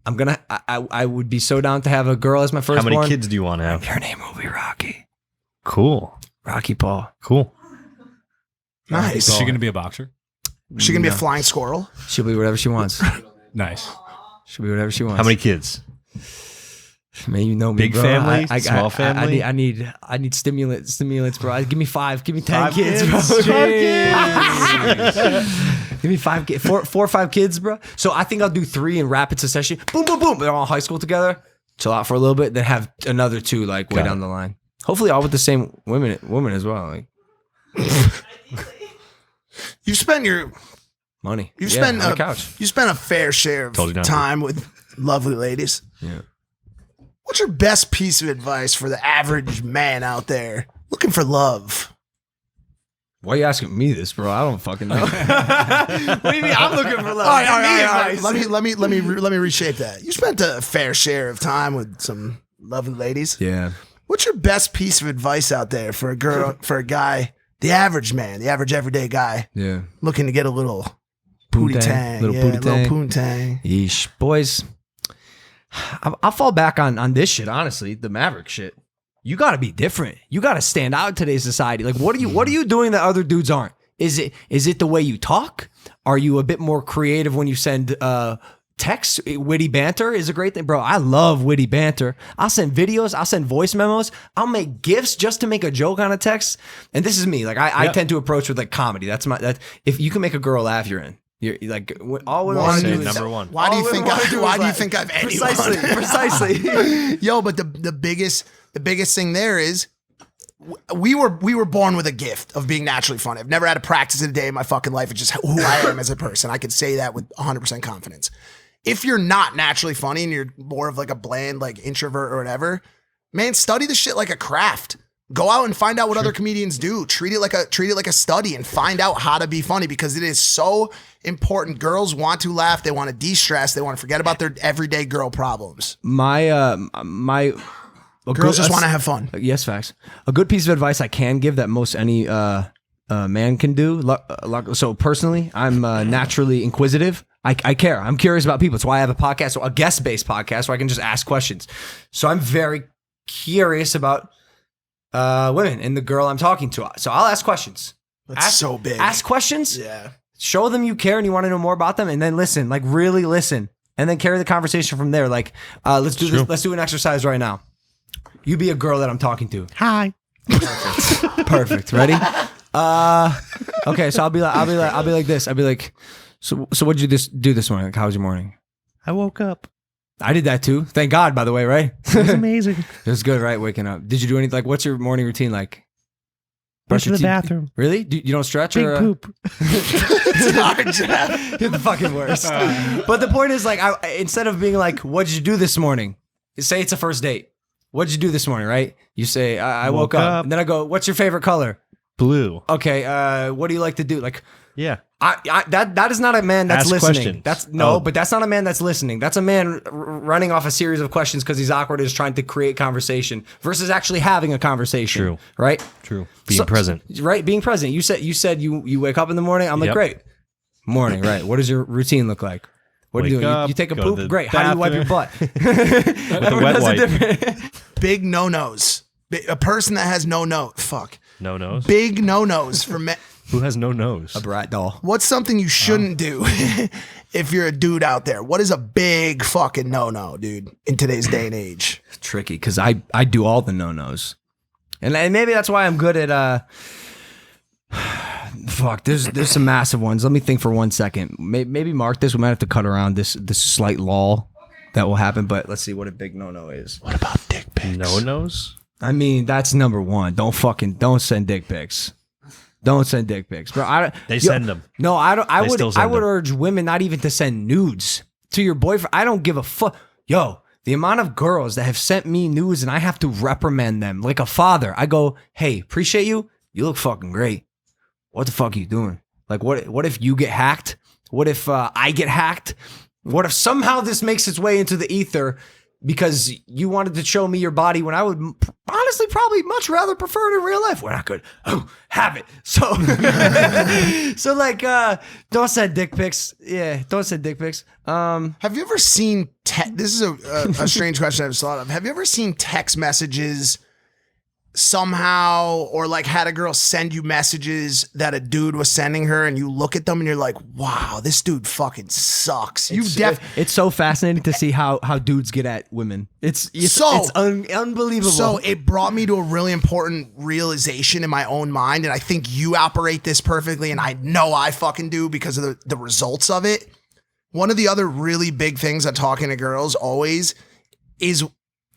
I'm gonna. I would be so down to have a girl as my first. How many kids do you want to have? Her name will be Rocky. Cool. Rocky Paul. Cool. nice. Is she going to be a boxer? Is she gonna be a flying squirrel? She'll be whatever she wants. Nice. She'll be whatever she wants. How many kids? Man, you know me, Big bro. family? Small family? I need stimulants, bro. Give me 5. Give me 10 5 kids, kids. bro. Give me 5 kids. 4 or 5 kids, bro. So I think I'll do 3 in rapid succession. Boom, boom, boom. They're all in high school together. Chill out for a little bit. Then have another 2 like way down the line. Hopefully all with the same woman as well. Like You spent your money. You Yeah, spend on the couch. You spend a fair share of Totally not time with lovely ladies. Yeah. What's your best piece of advice for the average man out there looking for love? Why are you asking me this, bro? I don't fucking know. What do you mean? I'm looking for love. All right. Let me reshape that. You spent a fair share of time with some lovely ladies. Yeah. What's your best piece of advice out there for a girl, for a guy, the average man, the average everyday guy Yeah. looking to get a little pootie tang, Little pootie tang. little poontang. Yeesh. Boys, I'll fall back on this shit, honestly, the Maverick shit. You got to be different. You got to stand out in today's society. Like, what are you doing that other dudes aren't? Is it the way you talk? Are you a bit more creative when you send text? Witty banter is a great thing, bro. I love witty banter. I'll send videos. I'll send voice memos. I'll make GIFs just to make a joke on a text. And this is me. Like I tend to approach with like comedy. That if you can make a girl laugh, you're in. You're like all women want to do is number one. Why do you think I've anyone? Precisely. Yo, but the biggest thing there is we were born with a gift of being naturally funny. I've never had to practice it a day in my fucking life. It's just who I am as a person. I can say that with 100% confidence. If you're not naturally funny and you're more of like a bland like introvert or whatever, man, study the shit like a craft. Go out and find out what other comedians do. Treat it like a study and find out how to be funny because it is so important. Girls want to laugh. They want to de-stress. They want to forget about their everyday girl problems. Girls just want to have fun. Yes, facts. A good piece of advice I can give that most any man can do. So personally, I'm naturally inquisitive. I care. I'm curious about people. That's why I have a podcast, a guest-based podcast where I can just ask questions. So I'm very curious about women and the girl I'm talking to. So I'll ask questions. That's so big. Ask questions. Yeah. Show them you care and you want to know more about them, and then listen. Like really listen, and then carry the conversation from there. Like let's do this. Let's do an exercise right now. You be a girl that I'm talking to. Hi. Perfect. Ready? Okay. So I'll be like this. I'll be like, so what'd you do this morning? Like, how was your morning? I woke up. I did that too. Thank God, by the way, right? It was amazing. It was good, right? Waking up. Did you do anything? Like, what's your morning routine like? Brush to your the teeth? bathroom. Really? You don't stretch Big or poop. It's hard, Jeff. You're the fucking worst. But the point is, like, instead of being like, "What did you do this morning?" Say it's a first date. What did you do this morning? Right? You say, "I woke up," and then I go, "What's your favorite color?" Blue. Okay. What do you like to do? Like, Yeah. that is not a man that's Ask listening. questions. But that's not a man that's listening. That's a man running off a series of questions because he's awkward and is trying to create conversation versus actually having a conversation. True. Right? True. Being present. Right? Being present. You said you wake up in the morning. I'm like, Yep. great. Morning, right. What does your routine look like? What do you Wake do? up, You take a go to poop? the Great. How do you wipe your butt? With a wet wipe. Big no-nos. A person that has no. Fuck. No nose. Big no-nos for men. Who has no nose? A brat doll. What's something you shouldn't do if you're a dude out there? What is a big fucking no-no, dude, in today's day and age? Tricky because I do all the no-nos. And maybe that's why I'm good at fuck, there's some massive ones. Let me think for 1 second. Maybe mark this. We might have to cut around this slight lull that will happen, but let's see what a big no-no is. What about dick pics? No nose? I mean, that's number one. Don't send dick pics. Don't send dick pics, bro. They send them. No, I don't. I still would send them. urge women not even to send nudes to your boyfriend. I don't give a fuck. Yo, the amount of girls that have sent me nudes and I have to reprimand them like a father. I go, hey, appreciate you. You look fucking great. What the fuck are you doing? Like, what if you get hacked? What if I get hacked? What if somehow this makes its way into the ether because you wanted to show me your body when I would honestly probably much rather prefer it in real life. We're not good. Oh, have it. So, so like, don't send dick pics. Yeah, don't send dick pics. Have you ever seen, this is a strange question I've just thought of. Have you ever seen text messages somehow, or like had a girl send you messages that a dude was sending her and you look at them and you're like, wow, this dude fucking sucks. It's so fascinating to see how dudes get at women. It's unbelievable. So it brought me to a really important realization in my own mind. And I think you operate this perfectly. And I know I fucking do because of the results of it. One of the other really big things I'm talking to girls always is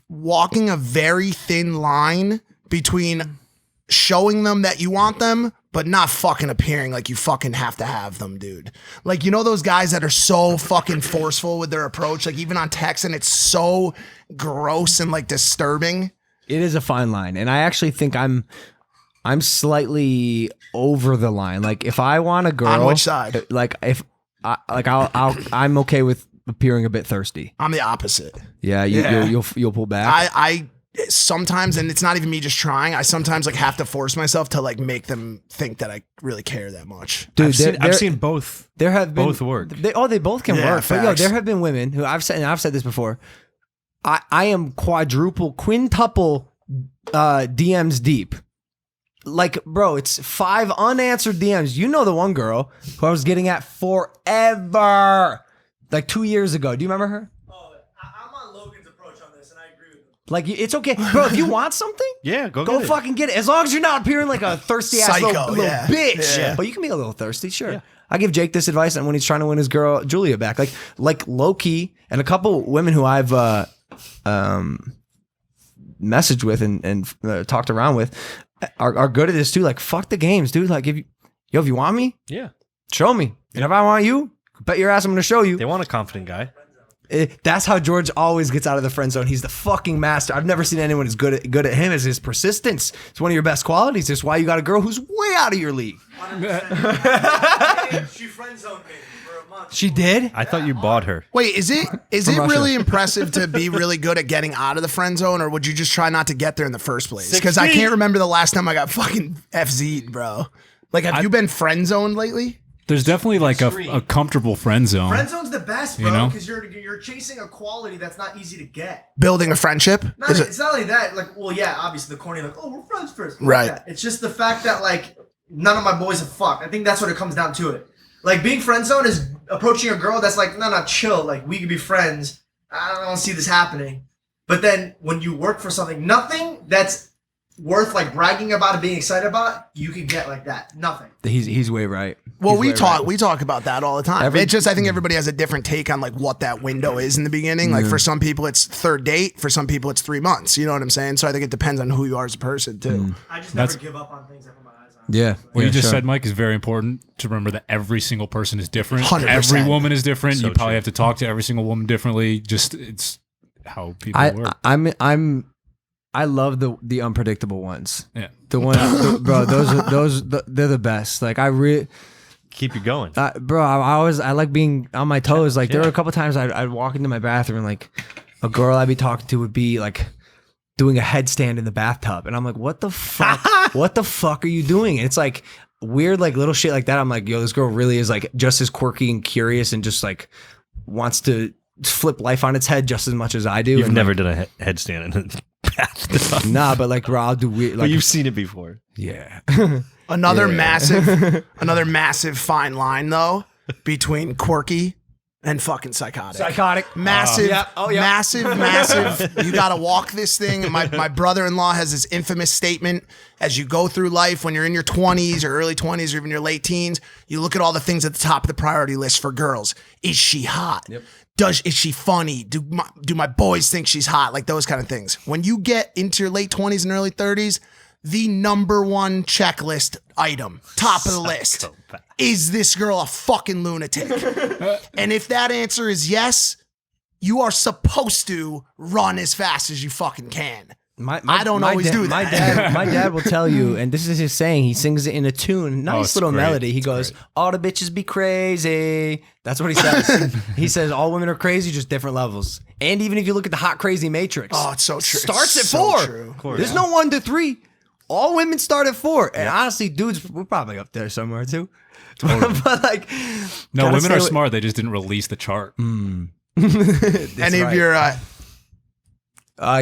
walking a very thin line between showing them that you want them, but not fucking appearing like you fucking have to have them, dude. Like, you know those guys that are so fucking forceful with their approach, like even on text, and it's so gross and like disturbing. It is a fine line. And I actually think I'm slightly over the line. Like if I want a girl, On which side? Like if I'm okay with appearing a bit thirsty. I'm the opposite. Yeah, you'll pull back. I sometimes, and it's not even me just trying, I sometimes like have to force myself to like make them think that I really care that much. Dude, I've seen both. There have been both work. They both can Yeah, work. But yo, facts. there have been women who I've said this before. I am quintuple DMs deep. Like, bro, it's 5 unanswered DMs. You know the one girl who I was getting at forever, like 2 years ago. Do you remember her? Oh, I'm on Logan's approach on this, and I agree with him. Like, it's okay, bro. If you want something, Yeah, go go get it. fucking get it. As long as you're not appearing like a thirsty ass Psycho, little yeah. bitch. Yeah. But you can be a little thirsty, sure. I give Jake this advice, and when he's trying to win his girl Julia back, like low key, and a couple women who I've messaged with and talked around with are good at this too. Like, fuck the games, dude. Like, if you want me, Yeah. show me. And if I want you, bet your ass I'm gonna show you. They want a confident guy. That's how George always gets out of the friend zone. He's the fucking master. I've never seen anyone as good at him as his persistence. It's one of your best qualities. It's why you got a girl who's way out of your league. 100%. She friend zoned me for a month. She did? I thought you bought her. Wait, is it Russia. really impressive to be really good at getting out of the friend zone, or would you just try not to get there in the first place? Because I can't remember the last time I got fucking FZ'd, bro. Like, have you been friend zoned lately? There's definitely like a comfortable friend zone. Friend zone's the best, bro, You know? because you're chasing a quality that's not easy to get. Building a friendship? Is it- It's not only that, like, well, yeah, obviously the corny, like, oh, we're friends first. Right. Like that. It's just the fact that, like, none of my boys have fucked. I think that's what it comes down to it. Like, being friend zone is approaching a girl that's like, no, chill. Like, we could be friends. I don't see this happening. But then when you work for something, nothing that's worth, like, bragging about and being excited about, you can get like that. Nothing. He's way right. Well, He's we way talk right. we talk about that all the time. It's just I think everybody has a different take on like what that window is in the beginning. Like for some people it's third date, for some people it's 3 months. You know what I'm saying? So I think it depends on who you are as a person too. I just That's- never give up on things I put my eyes on. Yeah. What yeah, you just sure. said, Mike, is very important to remember that every single person is different. 100%. Every woman is different. So you probably true. have to talk to every single woman differently. Just it's how people work. I love the unpredictable ones. Yeah. The one, bro. They're the best. Like Keep you going. bro. I like being on my toes. Like there were a couple times I'd walk into my bathroom and like a girl I'd be talking to would be like doing a headstand in the bathtub, and I'm like, what the fuck? What the fuck are you doing? And it's like weird, like little shit like that. I'm like, yo, this girl really is like just as quirky and curious and just like wants to flip life on its head just as much as I do. You've and never done a headstand in a bathtub. nah, but like, bro, I'll do weird. But Like, you've seen it before. yeah. Another massive fine line though between quirky and fucking psychotic. Psychotic. Massive, Yeah. Oh, yeah. massive. You got to walk this thing. My brother-in-law has this infamous statement as you go through life when you're in your 20s or early 20s or even your late teens, you look at all the things at the top of the priority list for girls. Is she hot? Yep. Is she funny? Do my boys think she's hot? Like those kind of things. When you get into your late 20s and early 30s, the number one checklist item, top of the list, is this girl a fucking lunatic? And if that answer is yes, you are supposed to run as fast as you fucking can. I don't always do that. My dad will tell you, and this is his saying. He sings it in a tune, nice it's little great. melody. He It's goes, great. "All the bitches be crazy." That's what he says. He says all women are crazy, just different levels. And even if you look at the hot crazy matrix, Oh, it's so true. starts It's at so 4. true. There's no 1 to 3. All women start at 4. And honestly, dudes, we're probably up there somewhere too. But like, No, gotta women stay are with- smart. They just didn't release the chart. Any right. of your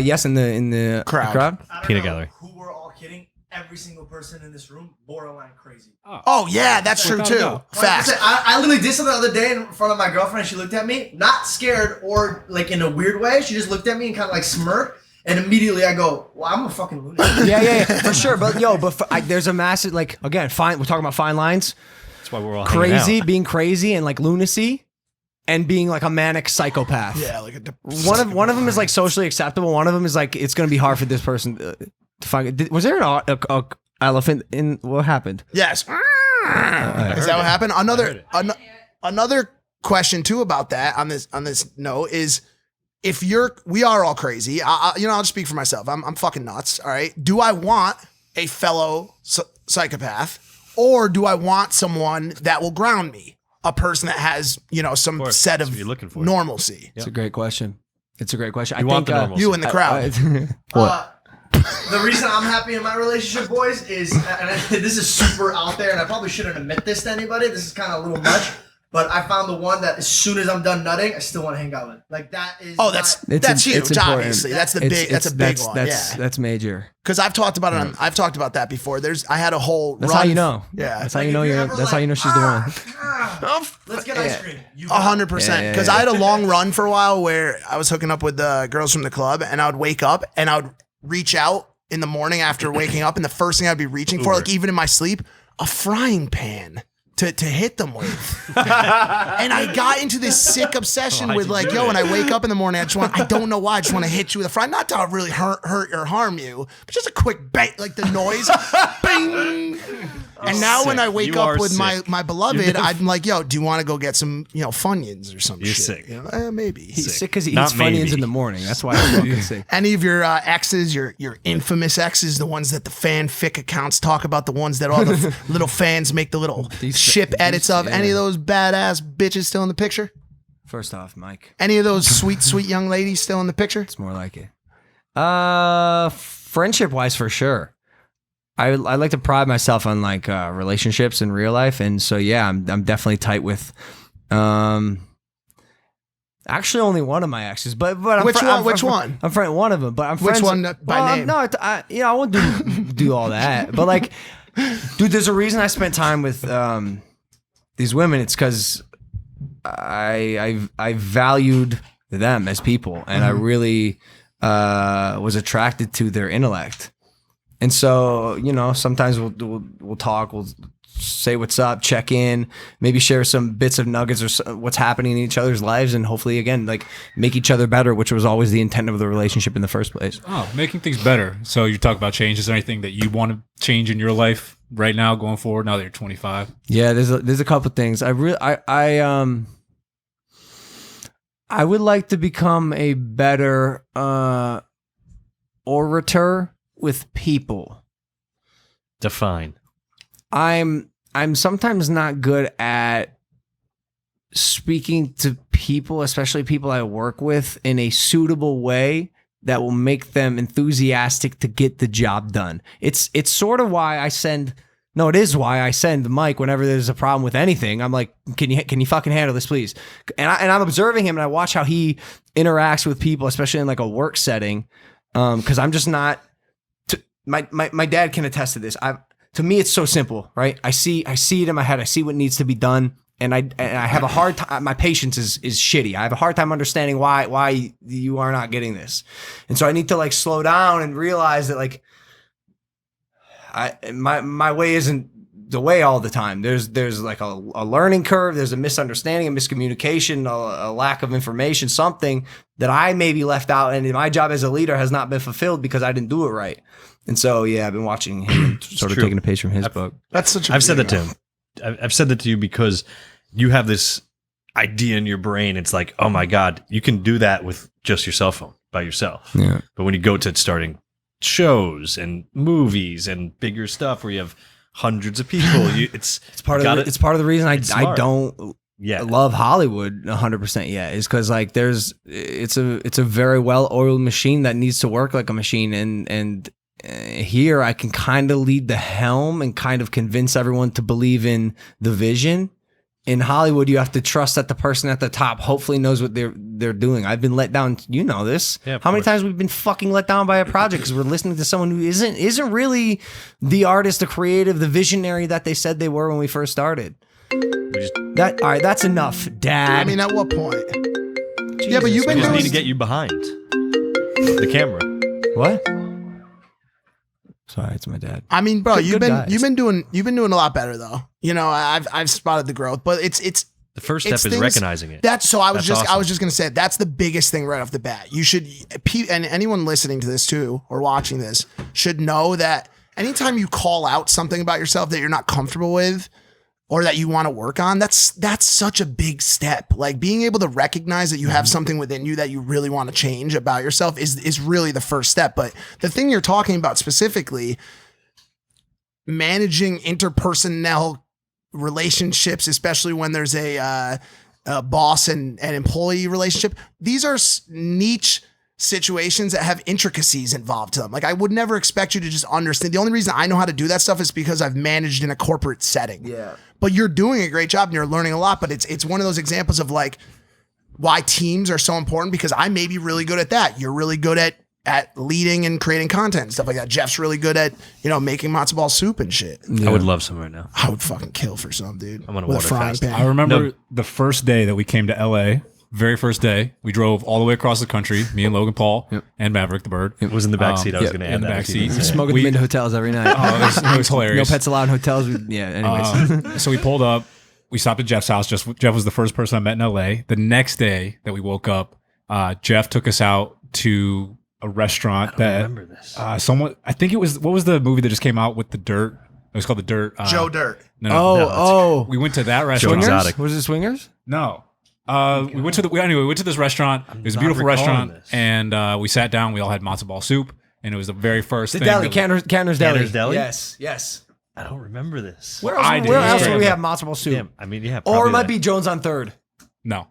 yes, in the Crowd. I don't Peanut know gallery. who we're all kidding. Every single person in this room, borderline crazy. Oh yeah, that's true Without too. a doubt. Fast. I literally did something the other day in front of my girlfriend, and she looked at me, not scared or like in a weird way. She just looked at me and kind of like smirked, and immediately I go, "Well, I'm a fucking lunatic." yeah, for sure. But there's a massive like again, fine. We're talking about fine lines. That's why we're all hanging Crazy, out. being crazy, and like lunacy, and being like a manic psychopath. Yeah, like One of them is like socially acceptable. One of them is like it's gonna be hard for this person to find. Was there an elephant in what happened? Yes. Is that what happened? Another question too about that on this note is if we are all crazy. I'll just speak for myself. I'm fucking nuts. All right. Do I want a fellow psychopath, or do I want someone that will ground me? A person that has some course. set That's of what you're looking for. normalcy. It's a great question. It's a great question. You want the normalcy. You in the crowd. The reason I'm happy in my relationship, boys, is, and this is super out there, and I probably shouldn't admit this to anybody. This is kind of a little much. But I found the one that as soon as I'm done nutting, I still want to hang out with. Like that is. Oh, that's It's huge. important. Obviously, that's a big one. That's major. Because I've talked about it. I've talked about that before. I had a whole. That's run. how you know. Yeah, That's how you know you're. That's how you know she's the one. Let's get ice cream. 100%. Because I had a long run for a while where I was hooking up with the girls from the club, and I would wake up and I would reach out in the morning after waking up, and the first thing I'd be reaching for, like even in my sleep, a frying pan to hit them with. And I got into this sick obsession with like, yo, when I wake up in the morning, I don't know why, I just want to hit you with a fry. Not to really hurt or harm you, but just a quick bang, like the noise. Bing. And now when I wake up with my beloved, I'm like, yo, do you want to go get some, Funyuns or some shit? Sick. You know? Maybe. He's sick because he Not eats Funyuns maybe. in the morning. That's why he's fucking sick. Any of your exes, your infamous exes, the ones that the fanfic accounts talk about, the ones that all the little fans make the little ship edits of, any of those badass bitches still in the picture? First off, Mike, Any of those sweet, sweet young ladies still in the picture? it's more like it. Friendship wise, for sure. I like to pride myself on like relationships in real life, and so yeah, I'm definitely tight with. Actually, only one of my exes, but I'm Which one? I'm friend one of them, but I'm Which friends. one by name? No, I won't do all that. But like, dude, there's a reason I spent time with these women. It's because I valued them as people, and I really was attracted to their intellect. And so, sometimes we'll talk, we'll say what's up, check in, maybe share some bits of nuggets or what's happening in each other's lives, and hopefully, again, like make each other better, which was always the intent of the relationship in the first place. Oh, making things better. So you talk about change. Is there anything that you want to change in your life right now, going forward? Now that you're 25. Yeah, there's a couple of things. I would like to become a better orator with people. Define. I'm sometimes not good at speaking to people, especially people I work with, in a suitable way that will make them enthusiastic to get the job done. It's sort of why I send Mike whenever there's a problem with anything. I'm like, can you fucking handle this, please? And I'm observing him, and I watch how he interacts with people, especially in like a work setting, because I'm just not. My dad can attest to this. To me, it's so simple, right? I see it in my head. I see what needs to be done, and I have a hard time. My patience is shitty. I have a hard time understanding why you are not getting this, and so I need to like slow down and realize that like my way isn't the way all the time. There's like a learning curve. There's a misunderstanding, a miscommunication, a lack of information, something that I maybe left out, and my job as a leader has not been fulfilled because I didn't do it right. And so, yeah, I've been watching him, sort of taking a page from his book. That's such a I've said that to him. I've said that to you because you have this idea in your brain. It's like, oh my God, you can do that with just your cell phone by yourself. Yeah. But when you go to starting shows and movies and bigger stuff where you have hundreds of people, it's part of the reason I don't love Hollywood 100% yet, is because like it's a very well-oiled machine that needs to work like a machine, and here I can kind of lead the helm and kind of convince everyone to believe in the vision. In Hollywood, you have to trust that the person at the top hopefully knows what they're doing. I've been let down. You know this. Yeah, How many times we've been fucking let down by a project because we're listening to someone who isn't really the artist, the creative, the visionary that they said they were when we first started. All right, that's enough, Dad. I mean, at what point? Jesus, Yeah, but you've been We just doing. need to get you behind the camera. What? Sorry, it's my dad. I mean, bro, you've guys. been doing a lot better though. I've spotted the growth, but it's The first step it's is things- recognizing it. I was awesome. just gonna say that's the biggest thing right off the bat. You should, and anyone listening to this too or watching this should know that anytime you call out something about yourself that you're not comfortable with or that you want to work on, that's such a big step. Like being able to recognize that you have something within you that you really want to change about yourself is really the first step. But the thing you're talking about specifically, managing interpersonal relationships, especially when there's a boss and employee relationship, these are niche situations that have intricacies involved to them. Like I would never expect you to just understand. The only reason I know how to do that stuff is because I've managed in a corporate setting. Yeah. But you're doing a great job and you're learning a lot. But it's one of those examples of like why teams are so important, because I may be really good at that. You're really good at leading and creating content and stuff like that. Jeff's really good at, making matzo ball soup and shit. I would love some right now. I would fucking kill for some, dude. I'm on a With water frying fast. pan. I remember the first day that we came to LA. Very first day, we drove all the way across the country. Me and Logan Paul and Maverick the bird. It was in the back seat. I was going to add in the that. back seat. Smoking them into hotels every night. It was hilarious. No pets allowed in hotels. Anyways. So we pulled up. We stopped at Jeff's house. Jeff was the first person I met in LA. The next day that we woke up, Jeff took us out to a restaurant I remember this. I think it was, what was the movie that just came out with the Dirt? It was called The Dirt. Joe Dirt. No, we went to that restaurant. Exotic. Was it Swingers? No. We went to this restaurant. It was a not beautiful recalling restaurant, this. and we sat down. We all had matzo ball soup, and it was the very first The thing. deli, that Canner's Deli. Canner's Deli? Yes. I don't remember this. Where else, I did. where else Yeah. do we have matzo ball soup? Damn, I mean, yeah. Or probably it might that. be Jones on Third. no,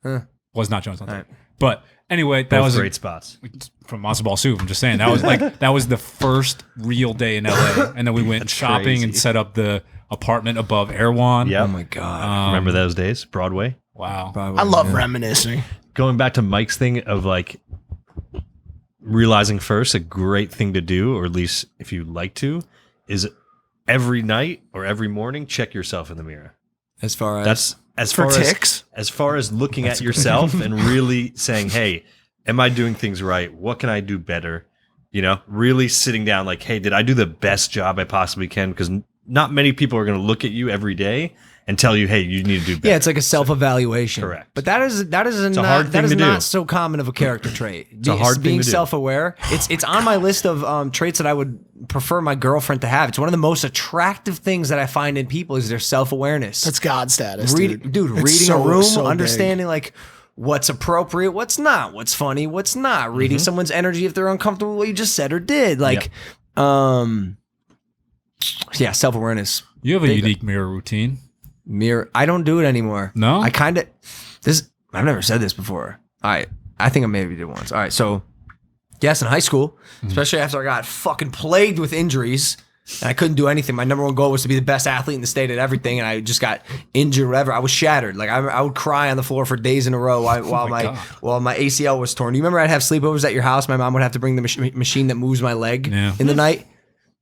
Huh. was not Jones on All right. But anyway, that Both was great spots. from matzo ball soup. I'm just saying that was the first real day in LA, and then we went That's shopping crazy. and set up the apartment above Erewhon. Yep. Oh my God. Remember those days? Broadway. Wow. Probably, I love yeah. reminiscing. Going back to Mike's thing of like realizing first, a great thing to do, or at least if you like to, is every night or every morning check yourself in the mirror. As far as That's as For far ticks? as far as looking at yourself and really saying, "Hey, am I doing things right? What can I do better?" Really sitting down like, "Hey, did I do the best job I possibly can?" Because not many people are going to look at you every day and tell you, "Hey, you need to do better." yeah, it's like a self-evaluation. Correct. But that is a not, hard that thing is to do. not so common of a character trait. It's a hard thing being to do. self-aware. It's on my list of traits that I would prefer my girlfriend to have. It's one of the most attractive things that I find in people is their self-awareness. That's God status, Dude, It's reading so- a room, so big. understanding like what's appropriate, what's not, what's funny, what's not, Mm-hmm. reading someone's energy if they're uncomfortable with what you just said or did. Like, yeah, self-awareness. You have a Big- unique mirror routine. Mirror. I don't do it anymore. No? I kind of I've never said this before. All right. I think I maybe did once. All right. So, yes, in high school, especially after I got fucking plagued with injuries and I couldn't do anything. My number one goal was to be the best athlete in the state at everything. And I just got injured, whatever. I was shattered. Like I would cry on the floor for days in a row while my ACL was torn. You remember I'd have sleepovers at your house. My mom would have to bring the machine that moves my leg in the night.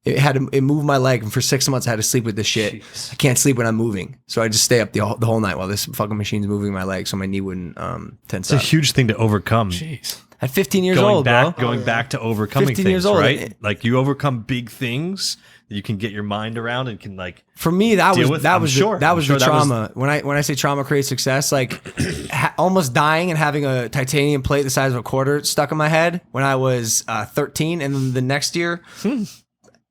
It moved my leg, and for 6 months I had to sleep with this shit. Jeez. I can't sleep when I'm moving, so I just stay up the whole night while this fucking machine's moving my leg, so my knee wouldn't tense up. It's a huge thing to overcome. Jeez. At 15 years old, bro. Going back to overcoming 15 things, years old. right? Like you overcome big things that you can get your mind around and can like. For me, that deal was with. that I'm was sure. the, that I'm was sure the that was- trauma. When I say trauma creates success, like almost dying and having a titanium plate the size of a quarter stuck in my head when I was 13, and then the next year.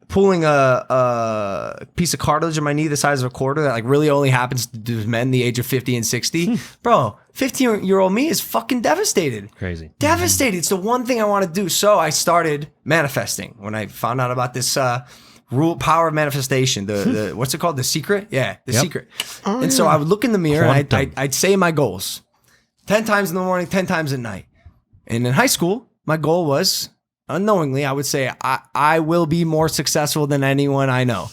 Pulling a piece of cartilage in my knee the size of a quarter that like really only happens to men the age of 50 and 60. Bro, 15-year-old me is fucking devastated. Crazy. Devastated. It's the one thing I want to do. So I started manifesting when I found out about this power of manifestation. The what's it called? The Secret? Yeah, The Secret. So I would look in the mirror and I'd say my goals 10 times in the morning, 10 times at night. And in high school, my goal was unknowingly, I would say, I will be more successful than anyone I know.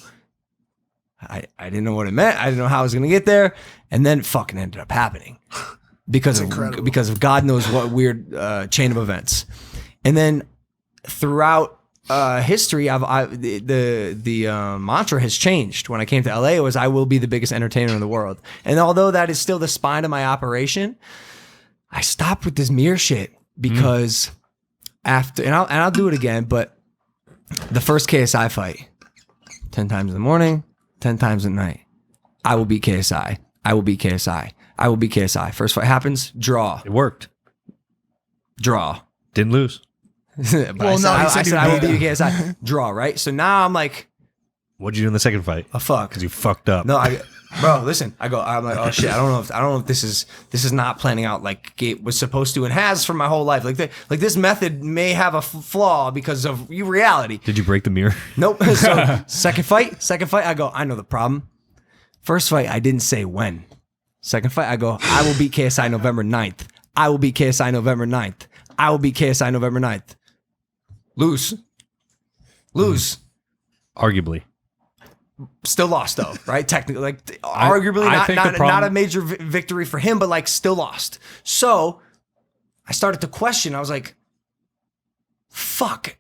I didn't know what it meant. I didn't know how I was going to get there. And then fucking ended up happening because of God knows what weird chain of events. And then throughout history, the mantra has changed. When I came to LA, it was, I will be the biggest entertainer in the world. And although that is still the spine of my operation, I stopped with this mirror shit because after, and I'll do it again, but the first KSI fight, 10 times in the morning, 10 times at night, I will beat KSI. I will beat KSI. I will beat KSI. First fight happens, draw. It worked. Draw. Didn't lose. But Well, I he said I will beat KSI. Draw, right? So now I'm like, What'd you do in the second fight? a fuck. Because you fucked up. No, bro, listen. I'm like, oh shit. I don't know if this is not planning out like it was supposed to and has for my whole life. Like this method may have a flaw because of reality. Did you break the mirror? Nope. So second fight. I go, I know the problem. First fight, I didn't say when. Second fight, I go, I will beat KSI November 9th. I will beat KSI November 9th. I will beat KSI November 9th. Lose. Arguably. Still lost though, right? Technically, like arguably I think the problem- not a major victory for him, but like still lost. So I started to question. I was like, fuck.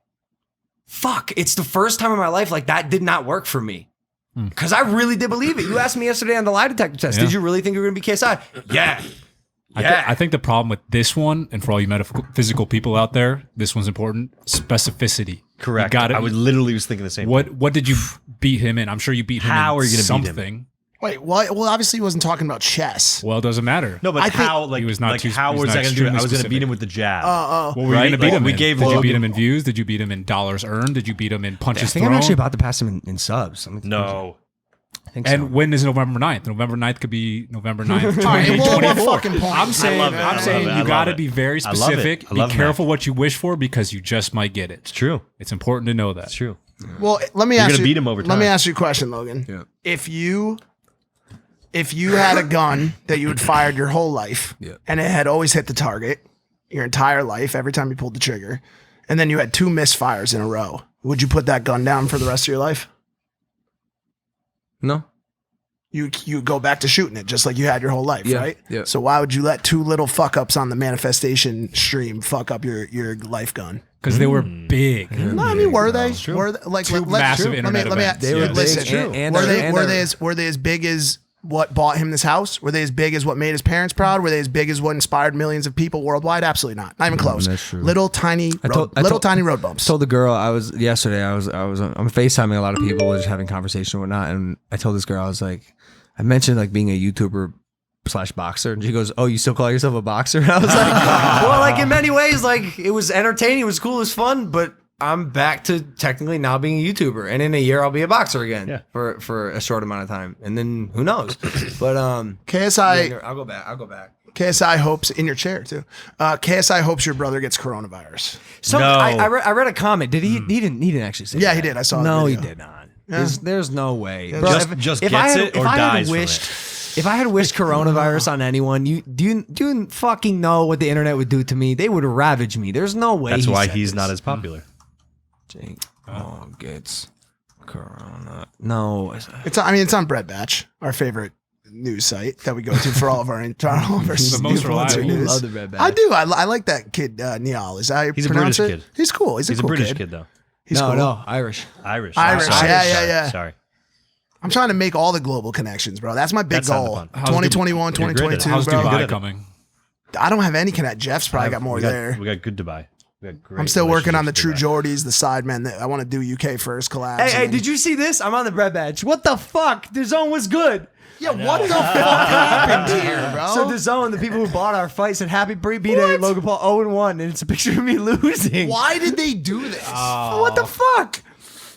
It's the first time in my life like that did not work for me. Because I really did believe it. You asked me yesterday on the lie detector test, Yeah. did you really think you were going to be KSI? Yeah. I think the problem with this one, and for all you metaphysical people out there, this one's important. Specificity. Correct. You got it. I literally was thinking the same thing. What did you beat him in? I'm sure you beat him How in are you gonna beat him? something. Wait, well, obviously he wasn't talking about chess. Well, it doesn't matter. No, but I think- how? Like, He was not like too- how he was was not I going to do it? I extremely was going to beat specific. him with the jab. What were you Right? going to beat Like, him we in? gave Did you Logan- beat him in views? Did you beat him in dollars earned? Did you beat him in I punches think thrown? I'm actually about to pass him in subs. No. I think so. And when is November 9th? November 9th could be November 9th, All right, well, what 2024. fucking point? I'm saying, love it. I I'm saying love it. I you love got to it. be very I love it. specific. I Be love careful that. what you wish for because you just might get it. It's true. It's important to know that. It's true. Well, let me You're ask gonna you. beat him over Let me time. ask you a question, Logan. Yeah. If you had a gun that you had fired your whole life, Yeah. and it had always hit the target your entire life, every time you pulled the trigger, and then you had 2 misfires in a row, would you put that gun down for the rest of your life? No. You go back to shooting it just like you had your whole life, Yeah, right? yeah. So why would you let 2 little fuck ups on the manifestation stream fuck up your life gun? Because they were big. No, I mean, were they? Were they like Two massive internet events. They were big, listen? and were they're- they as big as what bought him this house? Were they as big as what made his parents proud? Were they as big as what inspired millions of people worldwide? Absolutely not. Not even close. That's true. Little tiny tiny road bumps. told the girl I'm FaceTiming a lot of people, just having conversation and whatnot, and I told this girl, I was like, I mentioned like being a YouTuber / boxer, and she goes, "Oh, you still call yourself a boxer?" And I was like, "Well, like in many ways, like it was entertaining, it was cool, it was fun, but I'm back to technically now being a YouTuber, and in a year I'll be a boxer again Yeah. for a short amount of time, and then who knows?" But KSI I'll go back. KSI hopes in your chair too. KSI hopes your brother gets coronavirus. So No. I read a comment. Did he? He didn't actually say. Yeah, that. he did. I saw. No, the he video. did not. Yeah. There's no way. Yeah, Bro, just if gets I had, it or if I had dies from wished, it. If I had wished coronavirus on anyone, do you fucking know what the internet would do to me? They would ravage me. There's no way. That's why said he's this. not as popular. Jake Paul gets corona. No, It's on Bread Batch, our favorite news site that we go to for all of our internal versus The most influencer reliable. news. love the Bread Batch. I do. I like that kid Niall. Is that how you He's a pronounce British it? kid. He's cool. He's a He's a cool British kid, though. He's cool. no, Irish. Irish. Irish, Sorry. yeah. Sorry. I'm trying to make all the global connections, bro. That's my big That's not the goal. fun. How's 2021, You're great at it. 2022, How's bro. good Dubai at it. coming? I don't have any connect. Jeff's probably got more we got, there. We got good Dubai. We got great I'm still working on the True relationships Geordies, the Sidemen. I want to do UK first collabs. Hey, did you see this? I'm on the Bread Batch. What the fuck? The zone was good. Yeah, what the fuck happened here, bro? So the zone, the people who bought our fight said happy pre-beat Logan Paul 0-1, and it's a picture of me losing. Why did they do this? What the fuck?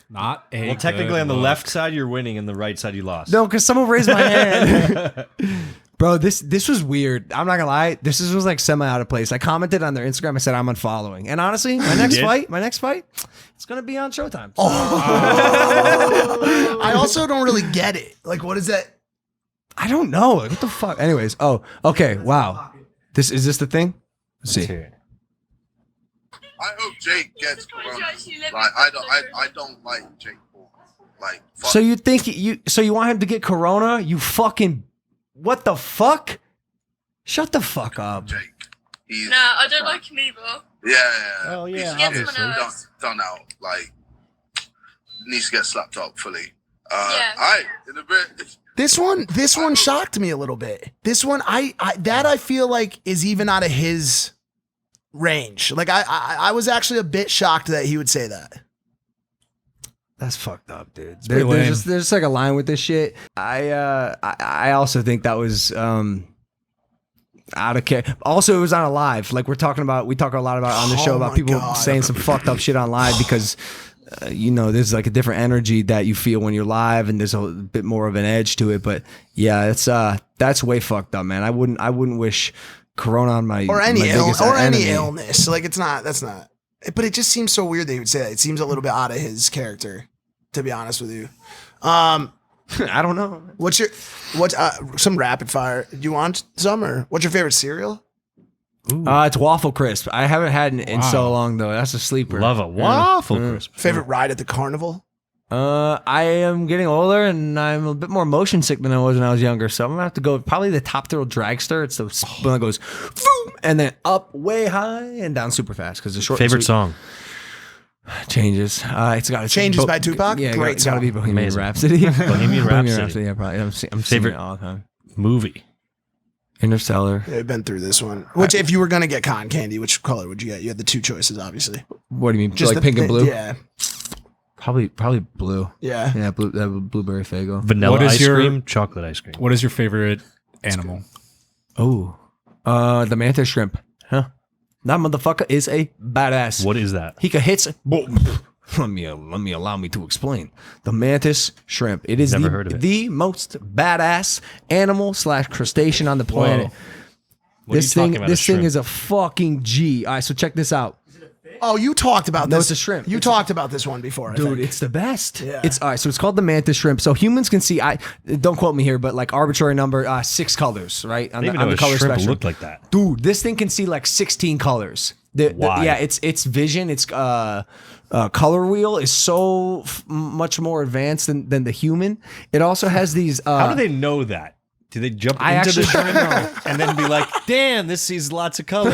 Not a Well, technically good on the look. left side you're winning, and the right side you lost. No, because someone raised my hand. Bro, this was weird. I'm not gonna lie. This was like semi out of place. I commented on their Instagram. I said I'm unfollowing. And honestly, my next fight, it's gonna be on Showtime. So- I also don't really get it. Like, what is that? I don't know. Like, what the fuck? Anyways, okay. Wow. Is this the thing? Let's see. I hope Jake gets corona. Like I don't like Jake Paul. Like fuck. So you think you want him to get corona? You fucking what the fuck? Shut the fuck up. Jake. He's No, I don't like him either. yeah. Oh, yeah, He's- obviously. he's done out. Like needs to get slapped up fully. Yeah. I in a bit. This one shocked me a little bit. This one, I feel like is even out of his range. Like I was actually a bit shocked that he would say that. That's fucked up, dude. pretty lame. There's just like a line with this shit. I also think that was out of care. Also, it was on a live. Like we talk a lot about on the show Oh about my people God. saying some fucked up shit on live because there's like a different energy that you feel when you're live, and there's a bit more of an edge to it. But yeah, that's way fucked up, man. I wouldn't wish corona on my Or any my biggest any enemy. illness. Like that's not. But it just seems so weird that he would say that. It seems a little bit out of his character, to be honest with you. I don't know. What's some rapid fire? Do you want some or what's your favorite cereal? It's waffle crisp. I haven't had it in so long though. That's a sleeper. Love a waffle crisp. Favorite ride at the carnival? I am getting older and I'm a bit more motion sick than I was when I was younger. So I'm gonna have to go probably the Top Thrill Dragster. It's the one that goes boom, and then up way high and down super fast because the short and Favorite sweet song? changes. It's got Changes by Tupac? Yeah, Great it's got to song. be Bohemian Amazing. Rhapsody. Bohemian Rhapsody. Yeah, probably. I'm singing Favorite it all the time. Movie. Interstellar. They've been through this one. Which, if you were gonna get cotton candy, which color would you get? You had the two choices, obviously. What do you mean? Just Like pink and blue? Yeah, Probably blue. yeah. Yeah, blueberry Faygo. Vanilla What is ice your- cream, chocolate ice cream. What is your favorite animal? Oh, the Mantis Shrimp. Huh? That motherfucker is a badass. What is that? He can hit. Let me allow me to explain. The Mantis Shrimp. It is Never heard of it. the most badass animal / crustacean on the planet. What are you talking about, a This thing shrimp? is a fucking G. All right, so check this out. Oh, you talked about No, this. it's a shrimp. You talked about this one before, I Dude, think. it's the best. Yeah. It's all right. So it's called the Mantis Shrimp. So humans can see. I don't quote me here, but like arbitrary number, 6 colors, right? I didn't even know a color shrimp spectrum. looked like that. Dude, this thing can see like 16 colors. Why? Yeah, its vision, its color wheel is so much more advanced than the human. It also has these. How do they know that? Do they jump I into the actually shrimp and then be like, damn, this sees lots of color?